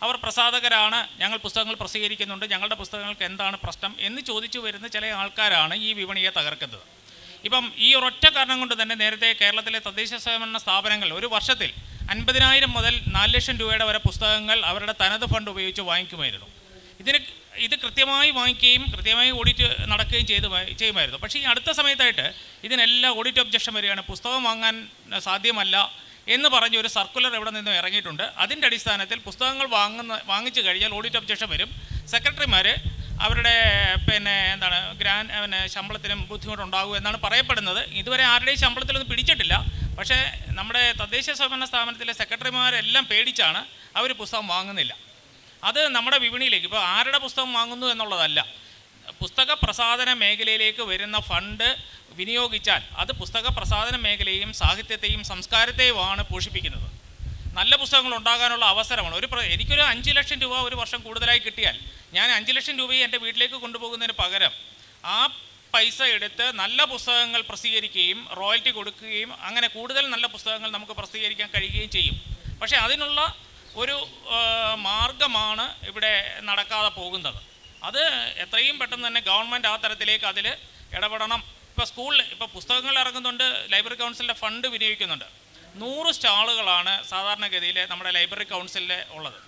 അവർ പ്രസാധകരാണ്, ഞങ്ങൾ പുസ്തകങ്ങൾ പ്രസിദ്ധീകരിക്കുന്നുണ്ട്, ഞങ്ങളുടെ പുസ്തകങ്ങൾക്ക് എന്താണ് പ്രശ്നം എന്ന് ചോദിച്ചു വരുന്ന ചില ആൾക്കാരാണ് ഈ വിപണിയെ തകർക്കുന്നത്. ഇപ്പം ഈ ഒരൊറ്റ കാരണം കൊണ്ട് തന്നെ നേരത്തെ കേരളത്തിലെ തദ്ദേശ സ്വയംഭരണ സ്ഥാപനങ്ങൾ ഒരു വർഷത്തിൽ 50,000 മുതൽ 4 ലക്ഷം രൂപയുടെ വരെ പുസ്തകങ്ങൾ അവരുടെ തനത് ഫണ്ട് ഉപയോഗിച്ച് വാങ്ങിക്കുമായിരുന്നു. ഇത് കൃത്യമായി വാങ്ങിക്കുകയും കൃത്യമായി ഓഡിറ്റ് നടക്കുകയും ചെയ്യുമായിരുന്നു. പക്ഷേ ഈ അടുത്ത സമയത്തായിട്ട് ഇതിനെല്ലാം ഓഡിറ്റ് ഒബ്ജക്ഷൻ വരികയാണ്. പുസ്തകം വാങ്ങാൻ സാധ്യമല്ല എന്ന് പറഞ്ഞ് ഒരു സർക്കുലർ എവിടെ നിന്നും ഇറങ്ങിയിട്ടുണ്ട്. അതിൻ്റെ അടിസ്ഥാനത്തിൽ പുസ്തകങ്ങൾ വാങ്ങിച്ചു കഴിഞ്ഞാൽ ഓഡിറ്റ് ഒബ്ജക്ഷൻ വരും. സെക്രട്ടറിമാർ അവരുടെ ശമ്പളത്തിനും ബുദ്ധിമുട്ടുണ്ടാകും എന്നാണ് പറയപ്പെടുന്നത്. ഇതുവരെ ആരുടെയും ശമ്പളത്തിലൊന്നും പിടിച്ചിട്ടില്ല. പക്ഷേ നമ്മുടെ തദ്ദേശ സ്വയംഭരണ സ്ഥാപനത്തിലെ സെക്രട്ടറിമാരെല്ലാം പേടിച്ചാണ് അവർ പുസ്തകം വാങ്ങുന്നില്ല. അത് നമ്മുടെ വിപണിയിലേക്ക് ഇപ്പോൾ ആരുടെ പുസ്തകം വാങ്ങുന്നു എന്നുള്ളതല്ല, പുസ്തക പ്രസാധന മേഖലയിലേക്ക് വരുന്ന ഫണ്ട് വിനിയോഗിച്ചാൽ അത് പുസ്തക പ്രസാധന മേഖലയെയും സാഹിത്യത്തെയും സംസ്കാരത്തെയുമാണ് പോഷിപ്പിക്കുന്നത്. നല്ല പുസ്തകങ്ങൾ ഉണ്ടാകാനുള്ള അവസരമാണ്. എനിക്കൊരു 5 ലക്ഷം രൂപ ഒരു വർഷം കൂടുതലായി കിട്ടിയാൽ ഞാൻ 5 ലക്ഷം രൂപയെ എൻ്റെ വീട്ടിലേക്ക് കൊണ്ടുപോകുന്നതിന് പകരം ആ പൈസ എടുത്ത് നല്ല പുസ്തകങ്ങൾ പ്രസിദ്ധീകരിക്കുകയും റോയൽറ്റി കൊടുക്കുകയും അങ്ങനെ കൂടുതൽ നല്ല പുസ്തകങ്ങൾ നമുക്ക് പ്രസിദ്ധീകരിക്കാൻ കഴിയുകയും ചെയ്യും. പക്ഷേ അതിനുള്ള ഒരു മാർഗമാണ് ഇവിടെ നടക്കാതെ പോകുന്നത്. അത് എത്രയും പെട്ടെന്ന് തന്നെ ഗവൺമെൻറ് ആ തരത്തിലേക്ക് അതിൽ ഇടപെടണം. ഇപ്പോൾ പുസ്തകങ്ങൾ ഇറങ്ങുന്നുണ്ട്, ലൈബ്രറി കൗൺസിലിൻ്റെ ഫണ്ട് വിനിയോഗിക്കുന്നുണ്ട്. 100 സ്റ്റാളുകളാണ് സാധാരണഗതിയിൽ നമ്മുടെ ലൈബ്രറി കൗൺസിലിൽ ഉള്ളത്.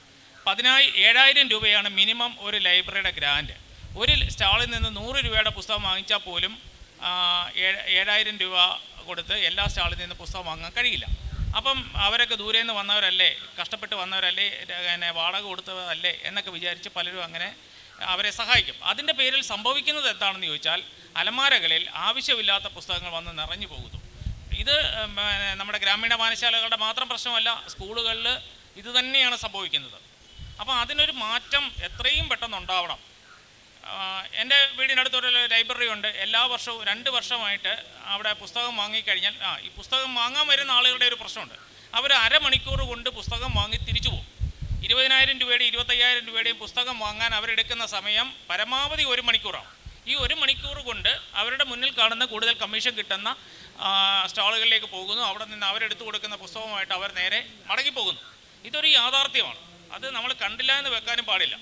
7,000 രൂപയാണ് മിനിമം ഒരു ലൈബ്രറിയുടെ ഗ്രാൻഡ്. ഒരു സ്റ്റാളിൽ നിന്ന് 100 രൂപയുടെ പുസ്തകം വാങ്ങിച്ചാൽ പോലും 7,000 രൂപ കൊടുത്ത് എല്ലാ സ്റ്റാളിൽ നിന്ന് പുസ്തകം വാങ്ങാൻ കഴിയില്ല. അപ്പം അവരൊക്കെ ദൂരെ നിന്ന് വന്നവരല്ലേ, കഷ്ടപ്പെട്ട് വന്നവരല്ലേ, വാടക കൊടുത്തവരല്ലേ എന്നൊക്കെ വിചാരിച്ച് പലരും അങ്ങനെ അവരെ സഹായിക്കും. അതിൻ്റെ പേരിൽ സംഭവിക്കുന്നത് എന്താണെന്ന് ചോദിച്ചാൽ അലമാരകളിൽ ആവശ്യമില്ലാത്ത പുസ്തകങ്ങൾ വന്ന് നിറഞ്ഞു പോകുന്നു. ഇത് നമ്മുടെ ഗ്രാമീണ വായനശാലകളുടെ മാത്രം പ്രശ്നമല്ല, സ്കൂളുകളിൽ ഇത് തന്നെയാണ് സംഭവിക്കുന്നത്. അപ്പോൾ അതിനൊരു മാറ്റം എത്രയും പെട്ടെന്ന് ഉണ്ടാവണം. എൻ്റെ വീടിനടുത്തൊരു ലൈബ്രറി ഉണ്ട്. എല്ലാ വർഷവും 2 വർഷമായിട്ട് അവിടെ പുസ്തകം വാങ്ങിക്കഴിഞ്ഞാൽ ഈ പുസ്തകം വാങ്ങാൻ വരുന്ന ആളുകളുടെ ഒരു പ്രശ്നമുണ്ട്. അവർ അരമണിക്കൂർ കൊണ്ട് പുസ്തകം വാങ്ങി തിരിച്ചു പോകും. 20,000 രൂപയുടെയും 25,000 രൂപയുടെയും പുസ്തകം വാങ്ങാൻ അവരെടുക്കുന്ന സമയം പരമാവധി 1 മണിക്കൂറാണ്. ഈ 1 മണിക്കൂർ കൊണ്ട് അവരുടെ മുന്നിൽ കാണുന്ന കൂടുതൽ കമ്മീഷൻ കിട്ടുന്ന സ്റ്റാളുകളിലേക്ക് പോകുന്നു. അവിടെ നിന്ന് അവരെടുത്തു കൊടുക്കുന്ന പുസ്തകമായിട്ട് അവർ നേരെ മടങ്ങിപ്പോകുന്നു. ഇതൊരു യാഥാർത്ഥ്യമാണ്. അത് നമ്മൾ കണ്ടില്ല എന്ന് വെക്കാനും പാടില്ല.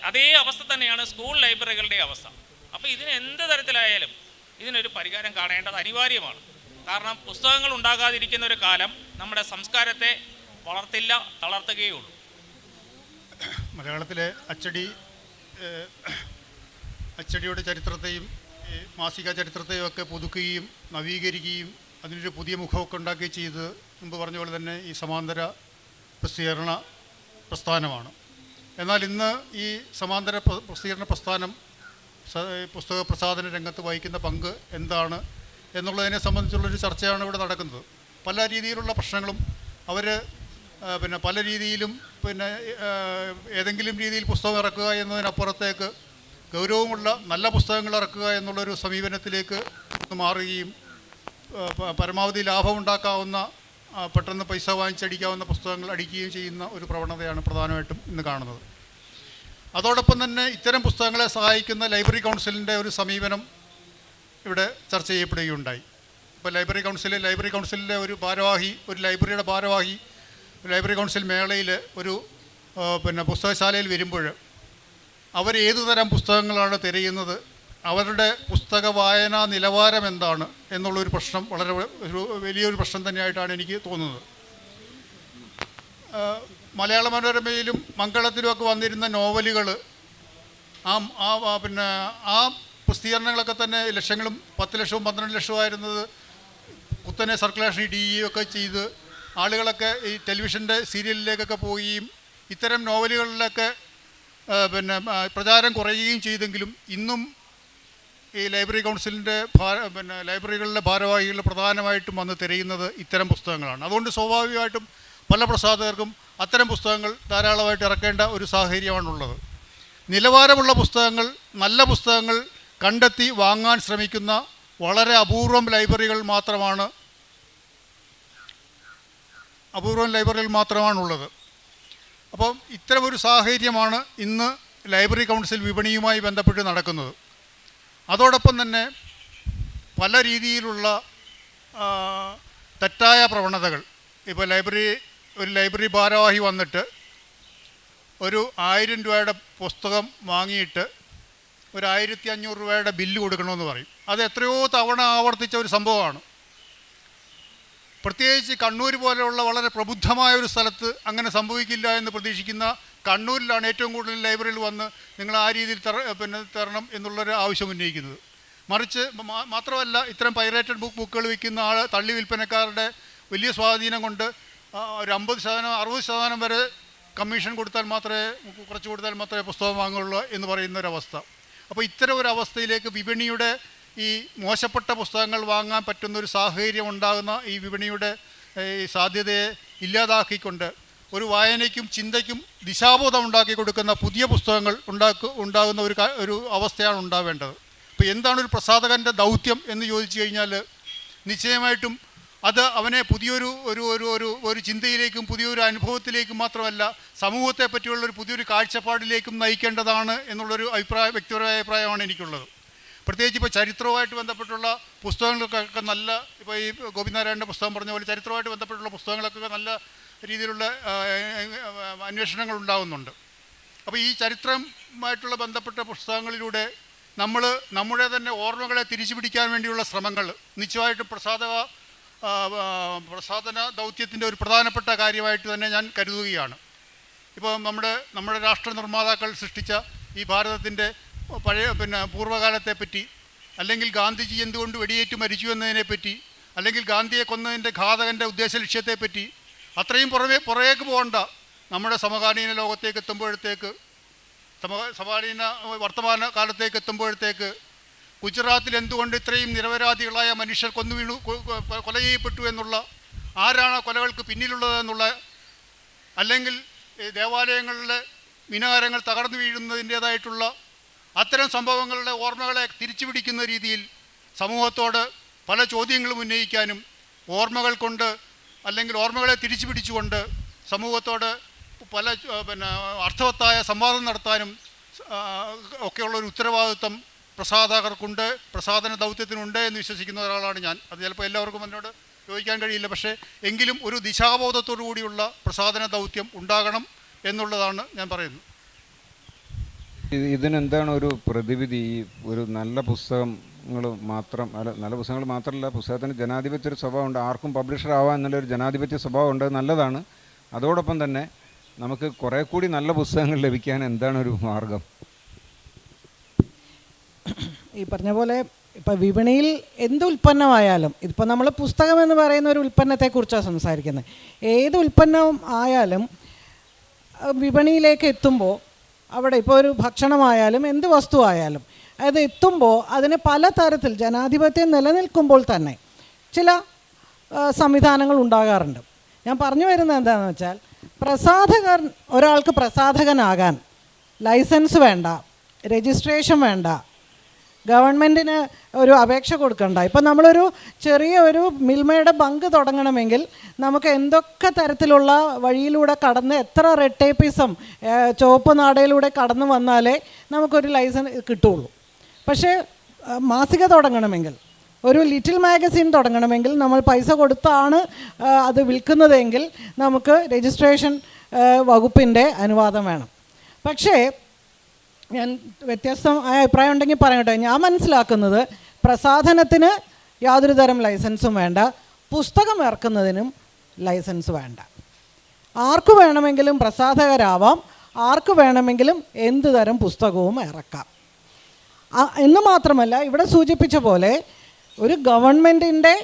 അതേ അവസ്ഥ തന്നെയാണ് സ്കൂൾ ലൈബ്രറികളുടെ അവസ്ഥ. അപ്പോൾ ഇതിന് എന്ത് തരത്തിലായാലും ഇതിനൊരു പരിഹാരം കാണേണ്ടത് അനിവാര്യമാണ്. കാരണം പുസ്തകങ്ങൾ ഉണ്ടാകാതിരിക്കുന്ന ഒരു കാലം നമ്മുടെ സംസ്കാരത്തെ വളർത്തില്ല, തളർത്തുകയുള്ളൂ. മലയാളത്തിലെ അച്ചടിയുടെ ചരിത്രത്തെയും മാസിക ചരിത്രത്തെയും ഒക്കെ പുതുക്കുകയും നവീകരിക്കുകയും അതിനൊരു പുതിയ മുഖമൊക്കെ ഉണ്ടാക്കുകയും ചെയ്ത് മുമ്പ് പറഞ്ഞ പോലെ തന്നെ ഈ സമാന്തര പ്രസിദ്ധീകരണ പ്രസ്ഥാനമാണ്. എന്നാൽ ഇന്ന് ഈ സമാന്തര പ്രസിദ്ധീകരണ പ്രസ്ഥാനം പുസ്തക പ്രസാധന രംഗത്ത് വഹിക്കുന്ന പങ്ക് എന്താണ് എന്നുള്ളതിനെ സംബന്ധിച്ചുള്ളൊരു ചർച്ചയാണ് ഇവിടെ നടക്കുന്നത്. പല രീതിയിലുള്ള പ്രശ്നങ്ങളും അവർ പല രീതിയിലും ഏതെങ്കിലും രീതിയിൽ പുസ്തകം ഇറക്കുക എന്നതിനപ്പുറത്തേക്ക് ഗൗരവമുള്ള നല്ല പുസ്തകങ്ങൾ ഇറക്കുക എന്നുള്ളൊരു സമീപനത്തിലേക്ക് മാറുകയും പരമാവധി ലാഭമുണ്ടാക്കാവുന്ന പെട്ടെന്ന് പൈസ വാങ്ങിച്ചടിക്കാവുന്ന പുസ്തകങ്ങൾ അടിക്കുകയും ചെയ്യുന്ന ഒരു പ്രവണതയാണ് പ്രധാനമായിട്ടും ഇന്ന് കാണുന്നത്. അതോടൊപ്പം തന്നെ ഇത്തരം പുസ്തകങ്ങളെ സഹായിക്കുന്ന ലൈബ്രറി കൗൺസിലിൻ്റെ ഒരു സമീപനം ഇവിടെ ചർച്ച ചെയ്യപ്പെടുകയുണ്ടായി. ഇപ്പോൾ ലൈബ്രറി കൗൺസിലിലെ ഒരു ലൈബ്രറിയുടെ ഭാരവാഹി ലൈബ്രറി കൗൺസിൽ മേളയിൽ ഒരു പുസ്തകശാലയിൽ വരുമ്പോൾ അവരേതു തരം പുസ്തകങ്ങളാണ് തിരയുന്നത്, അവരുടെ പുസ്തക വായനാ നിലവാരം എന്താണ് എന്നുള്ളൊരു പ്രശ്നം വലിയൊരു പ്രശ്നം തന്നെയായിട്ടാണ് എനിക്ക് തോന്നുന്നത്. മലയാള മനോരമയിലും മംഗളത്തിലുമൊക്കെ വന്നിരുന്ന നോവലുകൾ ആ പ്രസിദ്ധീകരണങ്ങളൊക്കെ തന്നെ ലക്ഷങ്ങളും 10 ലക്ഷവും 12 ലക്ഷവുമായിരുന്നത് കുത്തനെ സർക്കുലേഷൻ ഇടുകയും ഒക്കെ ചെയ്ത് ആളുകളൊക്കെ ഈ ടെലിവിഷൻ്റെ സീരിയലിലേക്കൊക്കെ പോവുകയും ഇത്തരം നോവലുകളിലൊക്കെ പ്രചാരം കുറയുകയും ചെയ്തെങ്കിലും ഇന്നും ഈ ലൈബ്രറി കൗൺസിലിൻ്റെ ലൈബ്രറികളിലെ ഭാരവാഹികൾ പ്രധാനമായിട്ടും വന്ന് തിരയുന്നത് ഇത്തരം പുസ്തകങ്ങളാണ്. അതുകൊണ്ട് സ്വാഭാവികമായിട്ടും പല പ്രസാധകർക്കും അത്തരം പുസ്തകങ്ങൾ ധാരാളമായിട്ട് ഇറക്കേണ്ട ഒരു സാഹചര്യമാണുള്ളത്. നിലവാരമുള്ള പുസ്തകങ്ങൾ, നല്ല പുസ്തകങ്ങൾ കണ്ടെത്തി വാങ്ങാൻ ശ്രമിക്കുന്ന വളരെ അപൂർവം ലൈബ്രറികൾ മാത്രമാണുള്ളത്. അപ്പം ഇത്തരമൊരു സാഹചര്യമാണ് ഇന്ന് ലൈബ്രറി കൗൺസിൽ വിപണിയുമായി ബന്ധപ്പെട്ട് നടക്കുന്നത്. അതോടൊപ്പം തന്നെ പല രീതിയിലുള്ള തെറ്റായ പ്രവണതകൾ. ഇപ്പോൾ ഒരു ലൈബ്രറി ഭാരവാഹി വന്നിട്ട് ഒരു 1000 രൂപയുടെ പുസ്തകം വാങ്ങിയിട്ട് ഒരു 1500 രൂപയുടെ ബില്ല് കൊടുക്കണമെന്ന് പറയും. അത് എത്രയോ തവണ ആവർത്തിച്ച ഒരു സംഭവമാണ്. പ്രത്യേകിച്ച് കണ്ണൂർ പോലെയുള്ള വളരെ പ്രബുദ്ധമായ ഒരു സ്ഥലത്ത് അങ്ങനെ സംഭവിക്കില്ല എന്ന് പ്രതീക്ഷിക്കുന്ന കണ്ണൂരിലാണ് ഏറ്റവും കൂടുതൽ ലൈബ്രറിയിൽ വന്ന് നിങ്ങൾ ആ രീതിയിൽ തരണം എന്നുള്ളൊരു ആവശ്യം ഉന്നയിക്കുന്നത്. മറിച്ച് മാത്രമല്ല, ഇത്തരം പൈറേറ്റഡ് ബുക്കുകൾ വിൽക്കുന്ന തള്ളി വിൽപ്പനക്കാരുടെ വലിയ സ്വാധീനം കൊണ്ട് ഒരു 50%, 60% വരെ കമ്മീഷൻ കുറച്ച് കൊടുത്താൽ മാത്രമേ പുസ്തകം വാങ്ങുള്ളൂ എന്ന് പറയുന്ന ഒരവസ്ഥ. അപ്പോൾ ഇത്തരം ഒരു അവസ്ഥയിലേക്ക് വിപണിയുടെ ഈ മോശപ്പെട്ട പുസ്തകങ്ങൾ വാങ്ങാൻ പറ്റുന്നൊരു സാഹചര്യം ഉണ്ടാകുന്ന ഈ വിപണിയുടെ സാധ്യതയെ ഇല്ലാതാക്കിക്കൊണ്ട് ഒരു വായനയ്ക്കും ചിന്തയ്ക്കും ദിശാബോധം ഉണ്ടാക്കി കൊടുക്കുന്ന പുതിയ പുസ്തകങ്ങൾ ഉണ്ടാകുന്ന ഒരു അവസ്ഥയാണ് ഉണ്ടാവേണ്ടത്. അപ്പോൾ എന്താണ് ഒരു പ്രസാധകൻ്റെ ദൗത്യം എന്ന് ചോദിച്ചു കഴിഞ്ഞാൽ നിശ്ചയമായിട്ടും അത് അവനെ പുതിയൊരു ഒരു ചിന്തയിലേക്കും പുതിയൊരു അനുഭവത്തിലേക്കും മാത്രമല്ല സമൂഹത്തെ പറ്റിയുള്ളൊരു പുതിയൊരു കാഴ്ചപ്പാടിലേക്കും നയിക്കേണ്ടതാണ് എന്നുള്ളൊരു വ്യക്തിപരമായ അഭിപ്രായമാണ് എനിക്കുള്ളത്. പ്രത്യേകിച്ച് ഇപ്പോൾ ചരിത്രവുമായിട്ട് ബന്ധപ്പെട്ടുള്ള പുസ്തകങ്ങൾക്കൊക്കെ നല്ല, ഇപ്പോൾ ഈ ഗോപിനാരായണൻ്റെ പുസ്തകം പറഞ്ഞ പോലെ ചരിത്രവുമായിട്ട് ബന്ധപ്പെട്ടുള്ള പുസ്തകങ്ങളൊക്കെ നല്ല രീതിയിലുള്ള അന്വേഷണങ്ങൾ ഉണ്ടാകുന്നുണ്ട്. അപ്പോൾ ഈ ചരിത്രമായിട്ടുള്ള ബന്ധപ്പെട്ട പുസ്തകങ്ങളിലൂടെ നമ്മുടെ തന്നെ ഓർമ്മകളെ തിരിച്ചു പിടിക്കാൻ വേണ്ടിയുള്ള ശ്രമങ്ങൾ നിശ്ചയമായിട്ടും പ്രസാധന ദൗത്യത്തിൻ്റെ ഒരു പ്രധാനപ്പെട്ട കാര്യമായിട്ട് തന്നെ ഞാൻ കരുതുകയാണ്. ഇപ്പോൾ നമ്മുടെ രാഷ്ട്ര നിർമ്മാതാക്കൾ സൃഷ്ടിച്ച ഈ ഭാരതത്തിൻ്റെ പഴയ പൂർവ്വകാലത്തെപ്പറ്റി, അല്ലെങ്കിൽ ഗാന്ധിജി എന്തുകൊണ്ട് വെടിയേറ്റ് മരിച്ചു എന്നതിനെപ്പറ്റി, അല്ലെങ്കിൽ ഗാന്ധിയെ കൊന്നതിൻ്റെ ഘാതകൻ്റെ ഉദ്ദേശ ലക്ഷ്യത്തെപ്പറ്റി അത്രയും പുറകേക്ക് പോകണ്ട. നമ്മുടെ സമകാലീന ലോകത്തേക്ക് എത്തുമ്പോഴത്തേക്ക്, സമകാലീന വർത്തമാന കാലത്തേക്ക് എത്തുമ്പോഴത്തേക്ക് ഗുജറാത്തിൽ എന്തുകൊണ്ട് ഇത്രയും നിരപരാധികളായ മനുഷ്യർ കൊല ചെയ്യപ്പെട്ടു എന്നുള്ള, ആരാണ് കൊലകൾക്ക് പിന്നിലുള്ളതെന്നുള്ള, അല്ലെങ്കിൽ ദേവാലയങ്ങളിലെ മിനാരങ്ങൾ തകർന്നു വീഴുന്നതിൻ്റേതായിട്ടുള്ള അത്തരം സംഭവങ്ങളുടെ ഓർമ്മകളെ തിരിച്ചു പിടിക്കുന്ന രീതിയിൽ സമൂഹത്തോട് പല ചോദ്യങ്ങളും ഉന്നയിക്കാനും ഓർമ്മകൾ കൊണ്ട്, അല്ലെങ്കിൽ ഓർമ്മകളെ തിരിച്ചു പിടിച്ചുകൊണ്ട് സമൂഹത്തോട് പല അർത്ഥവത്തായ സംവാദം നടത്താനും ഒക്കെയുള്ളൊരു ഉത്തരവാദിത്വം പ്രസാധകർക്കുണ്ട്, പ്രസാധന ദൗത്യത്തിനുണ്ട് എന്ന് വിശ്വസിക്കുന്ന ഒരാളാണ് ഞാൻ. അത് ചിലപ്പോൾ എല്ലാവർക്കും എന്നോട് യോജിക്കാൻ കഴിയില്ല. പക്ഷേ എങ്കിലും ഒരു ദിശാബോധത്തോടു കൂടിയുള്ള പ്രസാധന ദൗത്യം ഉണ്ടാകണം എന്നുള്ളതാണ് ഞാൻ പറയുന്നത്. ഇതിനെന്താണ് ഒരു പ്രതിവിധി? ഈ ഒരു നല്ല പുസ്തകങ്ങൾ മാത്രമല്ല, പുസ്തകത്തിന് ജനാധിപത്യ ഒരു സ്വഭാവമുണ്ട്. ആർക്കും പബ്ലിഷർ ആവാൻ എന്നുള്ളൊരു ജനാധിപത്യ സ്വഭാവമുണ്ട്, നല്ലതാണ്. അതോടൊപ്പം തന്നെ നമുക്ക് കുറേ കൂടി നല്ല പുസ്തകങ്ങൾ ലഭിക്കാൻ എന്താണ് ഒരു മാർഗം? ഈ പറഞ്ഞ പോലെ ഇപ്പം വിപണിയിൽ എന്ത് ഉൽപ്പന്നമായാലും, ഇതിപ്പോൾ നമ്മൾ പുസ്തകം എന്ന് പറയുന്ന ഒരു ഉൽപ്പന്നത്തെക്കുറിച്ചാണ് സംസാരിക്കുന്നത്. ഏത് ഉൽപ്പന്നം ആയാലും വിപണിയിലേക്ക് എത്തുമ്പോൾ, അവിടെ ഇപ്പോൾ ഒരു ഭക്ഷണമായാലും എന്ത് വസ്തുവായാലും അത് എത്തുമ്പോൾ അതിന് പലതരത്തിൽ ജനാധിപത്യം നിലനിൽക്കുമ്പോൾ തന്നെ ചില സംവിധാനങ്ങൾ ഉണ്ടാകാറുണ്ട്. ഞാൻ പറഞ്ഞു വരുന്നത് എന്താണെന്ന് വെച്ചാൽ, ഒരാൾക്ക് പ്രസാധകനാകാൻ ലൈസൻസ് വേണ്ട, രജിസ്ട്രേഷൻ വേണ്ട, ഗവൺമെൻറ്റിന് ഒരു അപേക്ഷ കൊടുക്കണ്ട. ഇപ്പം നമ്മളൊരു ചെറിയ ഒരു മിൽമയുടെ ബങ്ക് തുടങ്ങണമെങ്കിൽ നമുക്ക് എന്തൊക്കെ തരത്തിലുള്ള വഴിയിലൂടെ കടന്ന്, എത്ര റെഡ് ടേപ്പിസം ചുവപ്പ് നാടയിലൂടെ കടന്നു വന്നാലേ നമുക്കൊരു ലൈസൻസ് കിട്ടുള്ളൂ. പക്ഷേ മാസിക തുടങ്ങണമെങ്കിൽ, ഒരു ലിറ്റിൽ മാഗസിൻ തുടങ്ങണമെങ്കിൽ നമ്മൾ പൈസ കൊടുത്താണ് അത് വിൽക്കുന്നതെങ്കിൽ നമുക്ക് രജിസ്ട്രേഷൻ വകുപ്പിൻ്റെ അനുവാദം വേണം. പക്ഷേ ഞാൻ വ്യത്യസ്തമായ അഭിപ്രായം ഉണ്ടെങ്കിൽ പറയട്ടെ. ഞാൻ മനസ്സിലാക്കുന്നത് പ്രസാധനത്തിന് യാതൊരു തരം ലൈസൻസും വേണ്ട, പുസ്തകം ഇറക്കുന്നതിനും ലൈസൻസ് വേണ്ട. ആർക്ക് വേണമെങ്കിലും പ്രസാധകരാവാം, ആർക്ക് വേണമെങ്കിലും എന്ത് തരം പുസ്തകവും ഇറക്കാം എന്ന് മാത്രമല്ല, ഇവിടെ സൂചിപ്പിച്ച പോലെ ഒരു ഗവൺമെൻറ്റിൻ്റെ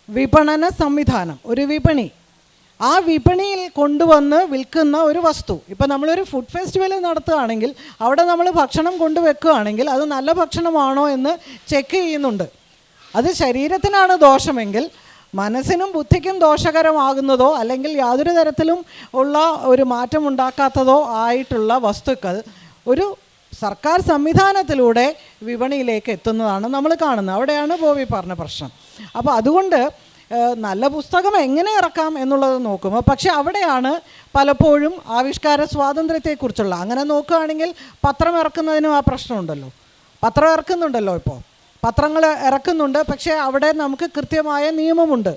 വിപണന സംവിധാനം, ഒരു വിപണി, ആ വിപണിയിൽ കൊണ്ടുവന്ന് വിൽക്കുന്ന ഒരു വസ്തു. ഇപ്പം നമ്മളൊരു ഫുഡ് ഫെസ്റ്റിവൽ നടത്തുകയാണെങ്കിൽ അവിടെ നമ്മൾ ഭക്ഷണം കൊണ്ടുവെക്കുകയാണെങ്കിൽ അത് നല്ല ഭക്ഷണമാണോ എന്ന് ചെക്ക് ചെയ്യുന്നുണ്ട്. അത് ശരീരത്തിനാണ് ദോഷമെങ്കിൽ, മനസ്സിനും ബുദ്ധിക്കും ദോഷകരമാകുന്നതോ അല്ലെങ്കിൽ യാതൊരു തരത്തിലും ഉള്ള ഒരു മാറ്റമുണ്ടാക്കാത്തതോ ആയിട്ടുള്ള വസ്തുക്കൾ ഒരു സർക്കാർ സംവിധാനത്തിലൂടെ വിപണിയിലേക്ക് എത്തുന്നതാണ് നമ്മൾ കാണുന്നത്. അവിടെയാണ് ബോബി പറഞ്ഞ പ്രശ്നം. അപ്പോൾ അതുകൊണ്ട് നല്ല പുസ്തകം എങ്ങനെ ഇറക്കാം എന്നുള്ളത് നോക്കുമ്പോൾ, പക്ഷെ അവിടെയാണ് പലപ്പോഴും ആവിഷ്കാര സ്വാതന്ത്ര്യത്തെക്കുറിച്ചുള്ള, അങ്ങനെ നോക്കുകയാണെങ്കിൽ പത്രം ഇറക്കുന്നതിനും ആ പ്രശ്നമുണ്ടല്ലോ. പത്രം ഇറക്കുന്നുണ്ടല്ലോ, ഇപ്പോൾ പത്രങ്ങൾ ഇറക്കുന്നുണ്ട്, പക്ഷേ അവിടെ നമുക്ക് കൃത്യമായ നിയമമുണ്ട്.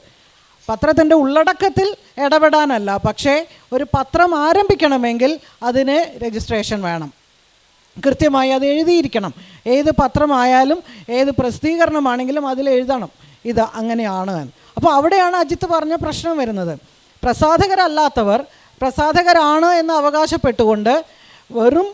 പത്രത്തിൻ്റെ ഉള്ളടക്കത്തിൽ ഇടപെടാനല്ല, പക്ഷേ ഒരു പത്രം ആരംഭിക്കണമെങ്കിൽ അതിന് രജിസ്ട്രേഷൻ വേണം, കൃത്യമായി അത് എഴുതിയിരിക്കണം. ഏത് പത്രമായാലും ഏത് പ്രസിദ്ധീകരണമാണെങ്കിലും അതിൽ എഴുതണം ഇത് അങ്ങനെയാണ്. അപ്പോൾ അവിടെയാണ് അജിത്ത് പറഞ്ഞ പ്രശ്നം വരുന്നത്. പ്രസാധകരല്ലാത്തവർ പ്രസാധകരാണ് എന്ന് അവകാശപ്പെട്ടുകൊണ്ട് വെറും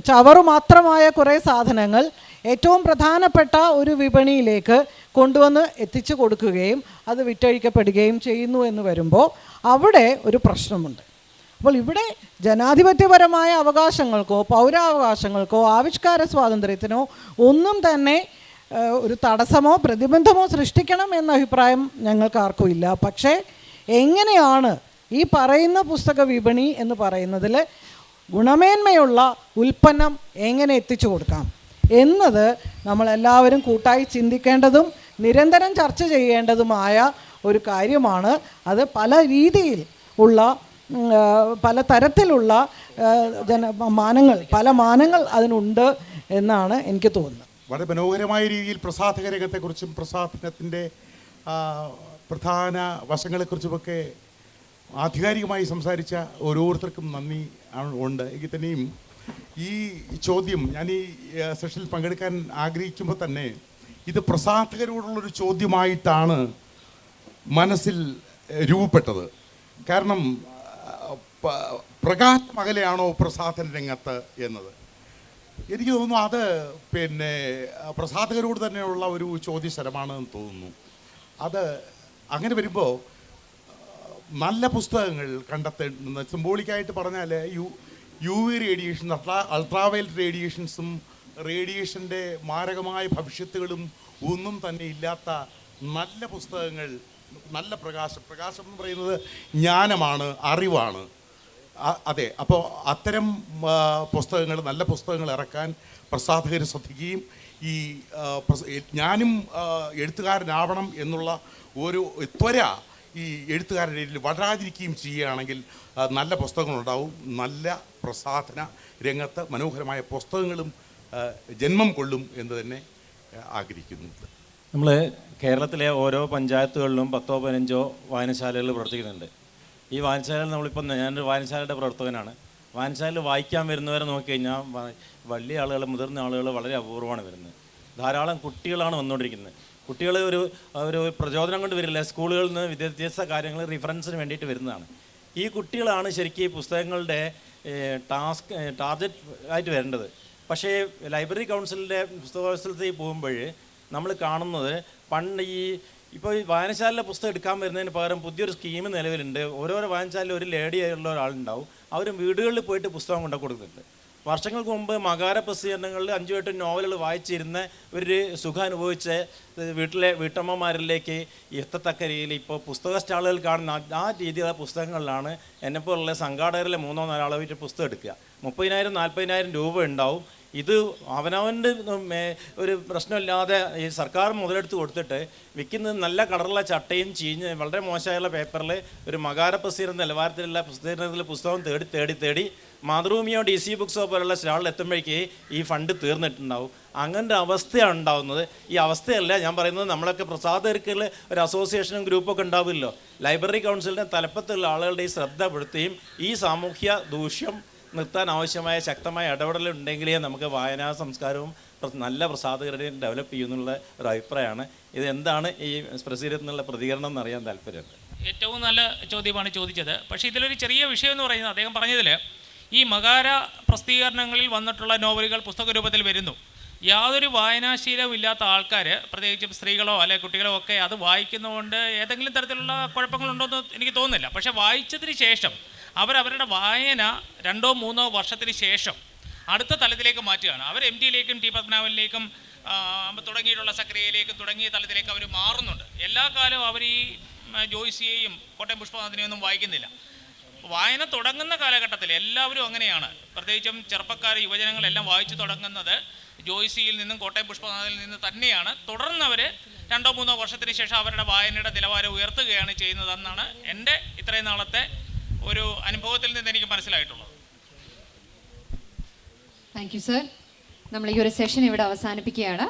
ചവറു മാത്രമായ കുറേ സാധനങ്ങൾ ഏറ്റവും പ്രധാനപ്പെട്ട ഒരു വിപണിയിലേക്ക് കൊണ്ടുവന്ന് എത്തിച്ചു കൊടുക്കുകയും അത് വിറ്റഴിക്കപ്പെടുകയും ചെയ്യുന്നു എന്ന് വരുമ്പോൾ അവിടെ ഒരു പ്രശ്നമുണ്ട്. അപ്പോൾ ഇവിടെ ജനാധിപത്യപരമായ അവകാശങ്ങൾക്കോ പൗരാവകാശങ്ങൾക്കോ ആവിഷ്കാര സ്വാതന്ത്ര്യത്തിനോ ഒന്നും തന്നെ ഒരു തടസ്സമോ പ്രതിബന്ധമോ സൃഷ്ടിക്കണം എന്ന അഭിപ്രായം ഞങ്ങൾക്കാർക്കും ഇല്ല. പക്ഷേ എങ്ങനെയാണ് ഈ പറയുന്ന പുസ്തക വിപണി എന്ന് പറയുന്നതിൽ ഗുണമേന്മയുള്ള ഉൽപ്പന്നം എങ്ങനെ എത്തിച്ചു കൊടുക്കാം എന്നത് നമ്മളെല്ലാവരും കൂട്ടായി ചിന്തിക്കേണ്ടതും നിരന്തരം ചർച്ച ചെയ്യേണ്ടതുമായ ഒരു കാര്യമാണ്. അത് പല രീതിയിൽ ഉള്ള പല തരത്തിലുള്ള പല മാനങ്ങൾ അതിനുണ്ട് എന്നാണ് എനിക്ക് തോന്നുന്നത്. വളരെ മനോഹരമായ രീതിയിൽ പ്രസാധക രംഗത്തെക്കുറിച്ചും പ്രസാധനത്തിൻ്റെ പ്രധാന വശങ്ങളെക്കുറിച്ചുമൊക്കെ ആധികാരികമായി സംസാരിച്ച ഓരോരുത്തർക്കും നന്ദി ഉണ്ട്. എങ്കിൽ തന്നെയും ഈ ചോദ്യം ഞാൻ ഈ സെഷനിൽ പങ്കെടുക്കാൻ ആഗ്രഹിക്കുമ്പോൾ തന്നെ ഇത് പ്രസാധകരോടുള്ളൊരു ചോദ്യമായിട്ടാണ് മനസ്സിൽ രൂപപ്പെട്ടത്. കാരണം പ്രകാശം അകലെയാണോ പ്രസാധന രംഗത്ത് എന്നത് എനിക്ക് തോന്നുന്നു അത് പ്രസാധകരോട് തന്നെയുള്ള ഒരു ചോദ്യശരമാണെന്ന് തോന്നുന്നു. അത് അങ്ങനെ വരുമ്പോൾ നല്ല പുസ്തകങ്ങൾ കണ്ടെത്തേണ്ടുന്ന, സിംബോളിക്കായിട്ട് പറഞ്ഞാൽ യു വി റേഡിയേഷൻ, അൾട്രാവയലറ്റ് റേഡിയേഷൻസും റേഡിയേഷൻ്റെ മാരകമായ ഭവിഷ്യത്തുകളും ഒന്നും തന്നെ ഇല്ലാത്ത നല്ല പുസ്തകങ്ങൾ, നല്ല പ്രകാശം എന്ന് പറയുന്നത് ജ്ഞാനമാണ്, അറിവാണ്. അതെ, അപ്പോൾ അത്തരം പുസ്തകങ്ങൾ, നല്ല പുസ്തകങ്ങൾ ഇറക്കാൻ പ്രസാധകർ ശ്രദ്ധിക്കുകയും ഈ ഞാനും എഴുത്തുകാരനാവണം എന്നുള്ള ഒരു ത്വര ഈ എഴുത്തുകാരുടെ ഇടയിൽ വളരാതിരിക്കുകയും ചെയ്യുകയാണെങ്കിൽ നല്ല പുസ്തകങ്ങളുണ്ടാവും. നല്ല പ്രസാധന രംഗത്ത് മനോഹരമായ പുസ്തകങ്ങളും ജന്മം കൊള്ളും എന്ന് തന്നെ ആഗ്രഹിക്കുന്നു. നമ്മൾ കേരളത്തിലെ ഓരോ പഞ്ചായത്തുകളിലും 10-15 വായനശാലകൾ പ്രവർത്തിക്കുന്നുണ്ട്. ഈ വായനശാലകൾ നമ്മളിപ്പോൾ, ഞാനൊരു വായനശാലയുടെ പ്രവർത്തകനാണ്. വായനശാലയിൽ വായിക്കാൻ വരുന്നവരെ നോക്കിക്കഴിഞ്ഞാൽ വലിയ ആളുകൾ, മുതിർന്ന ആളുകൾ വളരെ അപൂർവമാണ് വരുന്നത്. ധാരാളം കുട്ടികളാണ് വന്നുകൊണ്ടിരിക്കുന്നത്. കുട്ടികൾ ഒരു പ്രചോദനം കൊണ്ട് വരില്ല, സ്കൂളുകളിൽ നിന്ന് വിദ്യാഭ്യാസ കാര്യങ്ങൾ റെഫറൻസിന് വേണ്ടിയിട്ട് വരുന്നതാണ്. ഈ കുട്ടികളാണ് ശരിക്കും ഈ പുസ്തകങ്ങളുടെ ടാർഗറ്റ് ആയിട്ട് വരേണ്ടത്. പക്ഷേ ലൈബ്രറി കൗൺസിലിൻ്റെ പുസ്തകോത്സവത്തിൽ പോകുമ്പോൾ നമ്മൾ കാണുന്നത്, പണ്ട് ഇപ്പോൾ ഈ വായനശാലയിലെ പുസ്തകം എടുക്കാൻ വരുന്നതിന് പകരം പുതിയൊരു സ്കീം നിലവിലുണ്ട്. ഓരോരോ വായനശാലയിൽ ഒരു ലേഡി ആയിട്ടുള്ള ഒരാളുണ്ടാവും, അവർ വീടുകളിൽ പോയിട്ട് പുസ്തകം കൊണ്ടു കൊടുക്കുന്നുണ്ട്. വർഷങ്ങൾക്ക് മുമ്പ് മകാര പ്രസിദ്ധീകരണങ്ങളിൽ 5-8 നോവലുകൾ വായിച്ചിരുന്ന ഒരു സുഖം അനുഭവിച്ച വീട്ടമ്മമാരിലേക്ക് എത്തത്തക്ക രീതിയിൽ ഇപ്പോൾ പുസ്തക സ്റ്റാളുകൾ കാണുന്ന ആ രീതിയിലുള്ള പുസ്തകങ്ങളിലാണ് എന്നെപ്പോലുള്ള സംഘാടകരിലെ 3-4 ആളായിട്ട് പുസ്തകം എടുക്കുക. 30,000-40,000 രൂപ ഉണ്ടാവും. ഇത് അവനവൻ്റെ ഒരു പ്രശ്നമില്ലാതെ ഈ സർക്കാർ മുതലെടുത്ത് കൊടുത്തിട്ട് വിൽക്കുന്നത് നല്ല കളറുള്ള ചട്ടയും ചീഞ്ഞ് വളരെ മോശമായുള്ള പേപ്പറിൽ ഒരു മകാര പ്രസിദ്ധീകരണ നിലവാരത്തിലുള്ള പ്രസിദ്ധീകരണത്തിൽ പുസ്തകം തേടി മാതൃഭൂമിയോ DC ബുക്സോ പോലുള്ള സ്റ്റാളിൽ എത്തുമ്പോഴേക്ക് ഈ ഫണ്ട് തീർന്നിട്ടുണ്ടാവും. അങ്ങനത്തെ അവസ്ഥയാണ് ഉണ്ടാകുന്നത്. ഈ അവസ്ഥയല്ല ഞാൻ പറയുന്നത്. നമ്മളൊക്കെ പ്രസാധകർക്കുള്ള ഒരു അസോസിയേഷനും ഗ്രൂപ്പൊക്കെ ഉണ്ടാവില്ലല്ലോ. ലൈബ്രറി കൗൺസിലിൻ്റെ തലപ്പത്തുള്ള ആളുകളുടെ ഈ ശ്രദ്ധപ്പെടുത്തുകയും ഈ സാമൂഹ്യ ദൂഷ്യം നിർത്താൻ ആവശ്യമായ ശക്തമായ ഇടപെടലുണ്ടെങ്കിലേ നമുക്ക് വായനാ സംസ്കാരവും നല്ല പ്രസാധകരുടെയും ഡെവലപ്പ് ചെയ്യുന്നുള്ള ഒരു അഭിപ്രായമാണ്. ഇതെന്താണ് ഈ പ്രസിദ്ധീകരണത്തിൽ നിന്നുള്ള പ്രതികരണം എന്നറിയാൻ താല്പര്യമുണ്ട്. ഏറ്റവും നല്ല ചോദ്യമാണ് ചോദിച്ചത്. പക്ഷേ ഇതിലൊരു ചെറിയ വിഷയം എന്ന് പറയുന്നത്, അദ്ദേഹം പറഞ്ഞതിൽ ഈ മകാര പ്രസിദ്ധീകരണങ്ങളിൽ വന്നിട്ടുള്ള നോവലുകൾ പുസ്തക രൂപത്തിൽ വരുന്നു. യാതൊരു വായനാശീലവും ഇല്ലാത്ത ആൾക്കാർ, പ്രത്യേകിച്ചും സ്ത്രീകളോ അല്ലെങ്കിൽ കുട്ടികളോ ഒക്കെ അത് വായിക്കുന്നതുകൊണ്ട് ഏതെങ്കിലും തരത്തിലുള്ള കുഴപ്പങ്ങളുണ്ടോ എന്ന് എനിക്ക് തോന്നുന്നില്ല. പക്ഷേ വായിച്ചതിന് ശേഷം അവരവരുടെ വായന 2-3 വർഷത്തിന് ശേഷം അടുത്ത തലത്തിലേക്ക് മാറ്റുകയാണ്. അവർ MT-യിലേക്കും ടി പത്മനാഭനിലേക്കും തുടങ്ങിയിട്ടുള്ള സക്രിയയിലേക്കും തുടങ്ങിയ തലത്തിലേക്ക് അവർ മാറുന്നുണ്ട്. എല്ലാ കാലവും അവർ ഈ ജോയ്സിയെയും കോട്ടയം പുഷ്പനാഥിനെയും ഒന്നും വായിക്കുന്നില്ല. വായന തുടങ്ങുന്ന കാലഘട്ടത്തിൽ എല്ലാവരും അങ്ങനെയാണ്, പ്രത്യേകിച്ചും ചെറുപ്പക്കാർ യുവജനങ്ങളെല്ലാം വായിച്ചു തുടങ്ങുന്നത് ജോയ്സിയിൽ നിന്നും കോട്ടയം പുഷ്പനാഥിൽ നിന്ന് തന്നെയാണ്. തുടർന്നവർ 2-3 വർഷത്തിന് ശേഷം അവരുടെ വായനയുടെ നിലവാരം ഉയർത്തുകയാണ് ചെയ്യുന്നതെന്നാണ് എൻ്റെ ഇത്രയും നാളത്തെ ഒരു അനുഭവത്തിൽ നിന്ന് എനിക്ക് മനസ്സിലായിട്ടുള്ളത്. Thank you sir. നമ്മൾ ഈ ഒരു സെഷൻ ഇവിടെ അവസാനിപ്പിക്കുകയാണ്.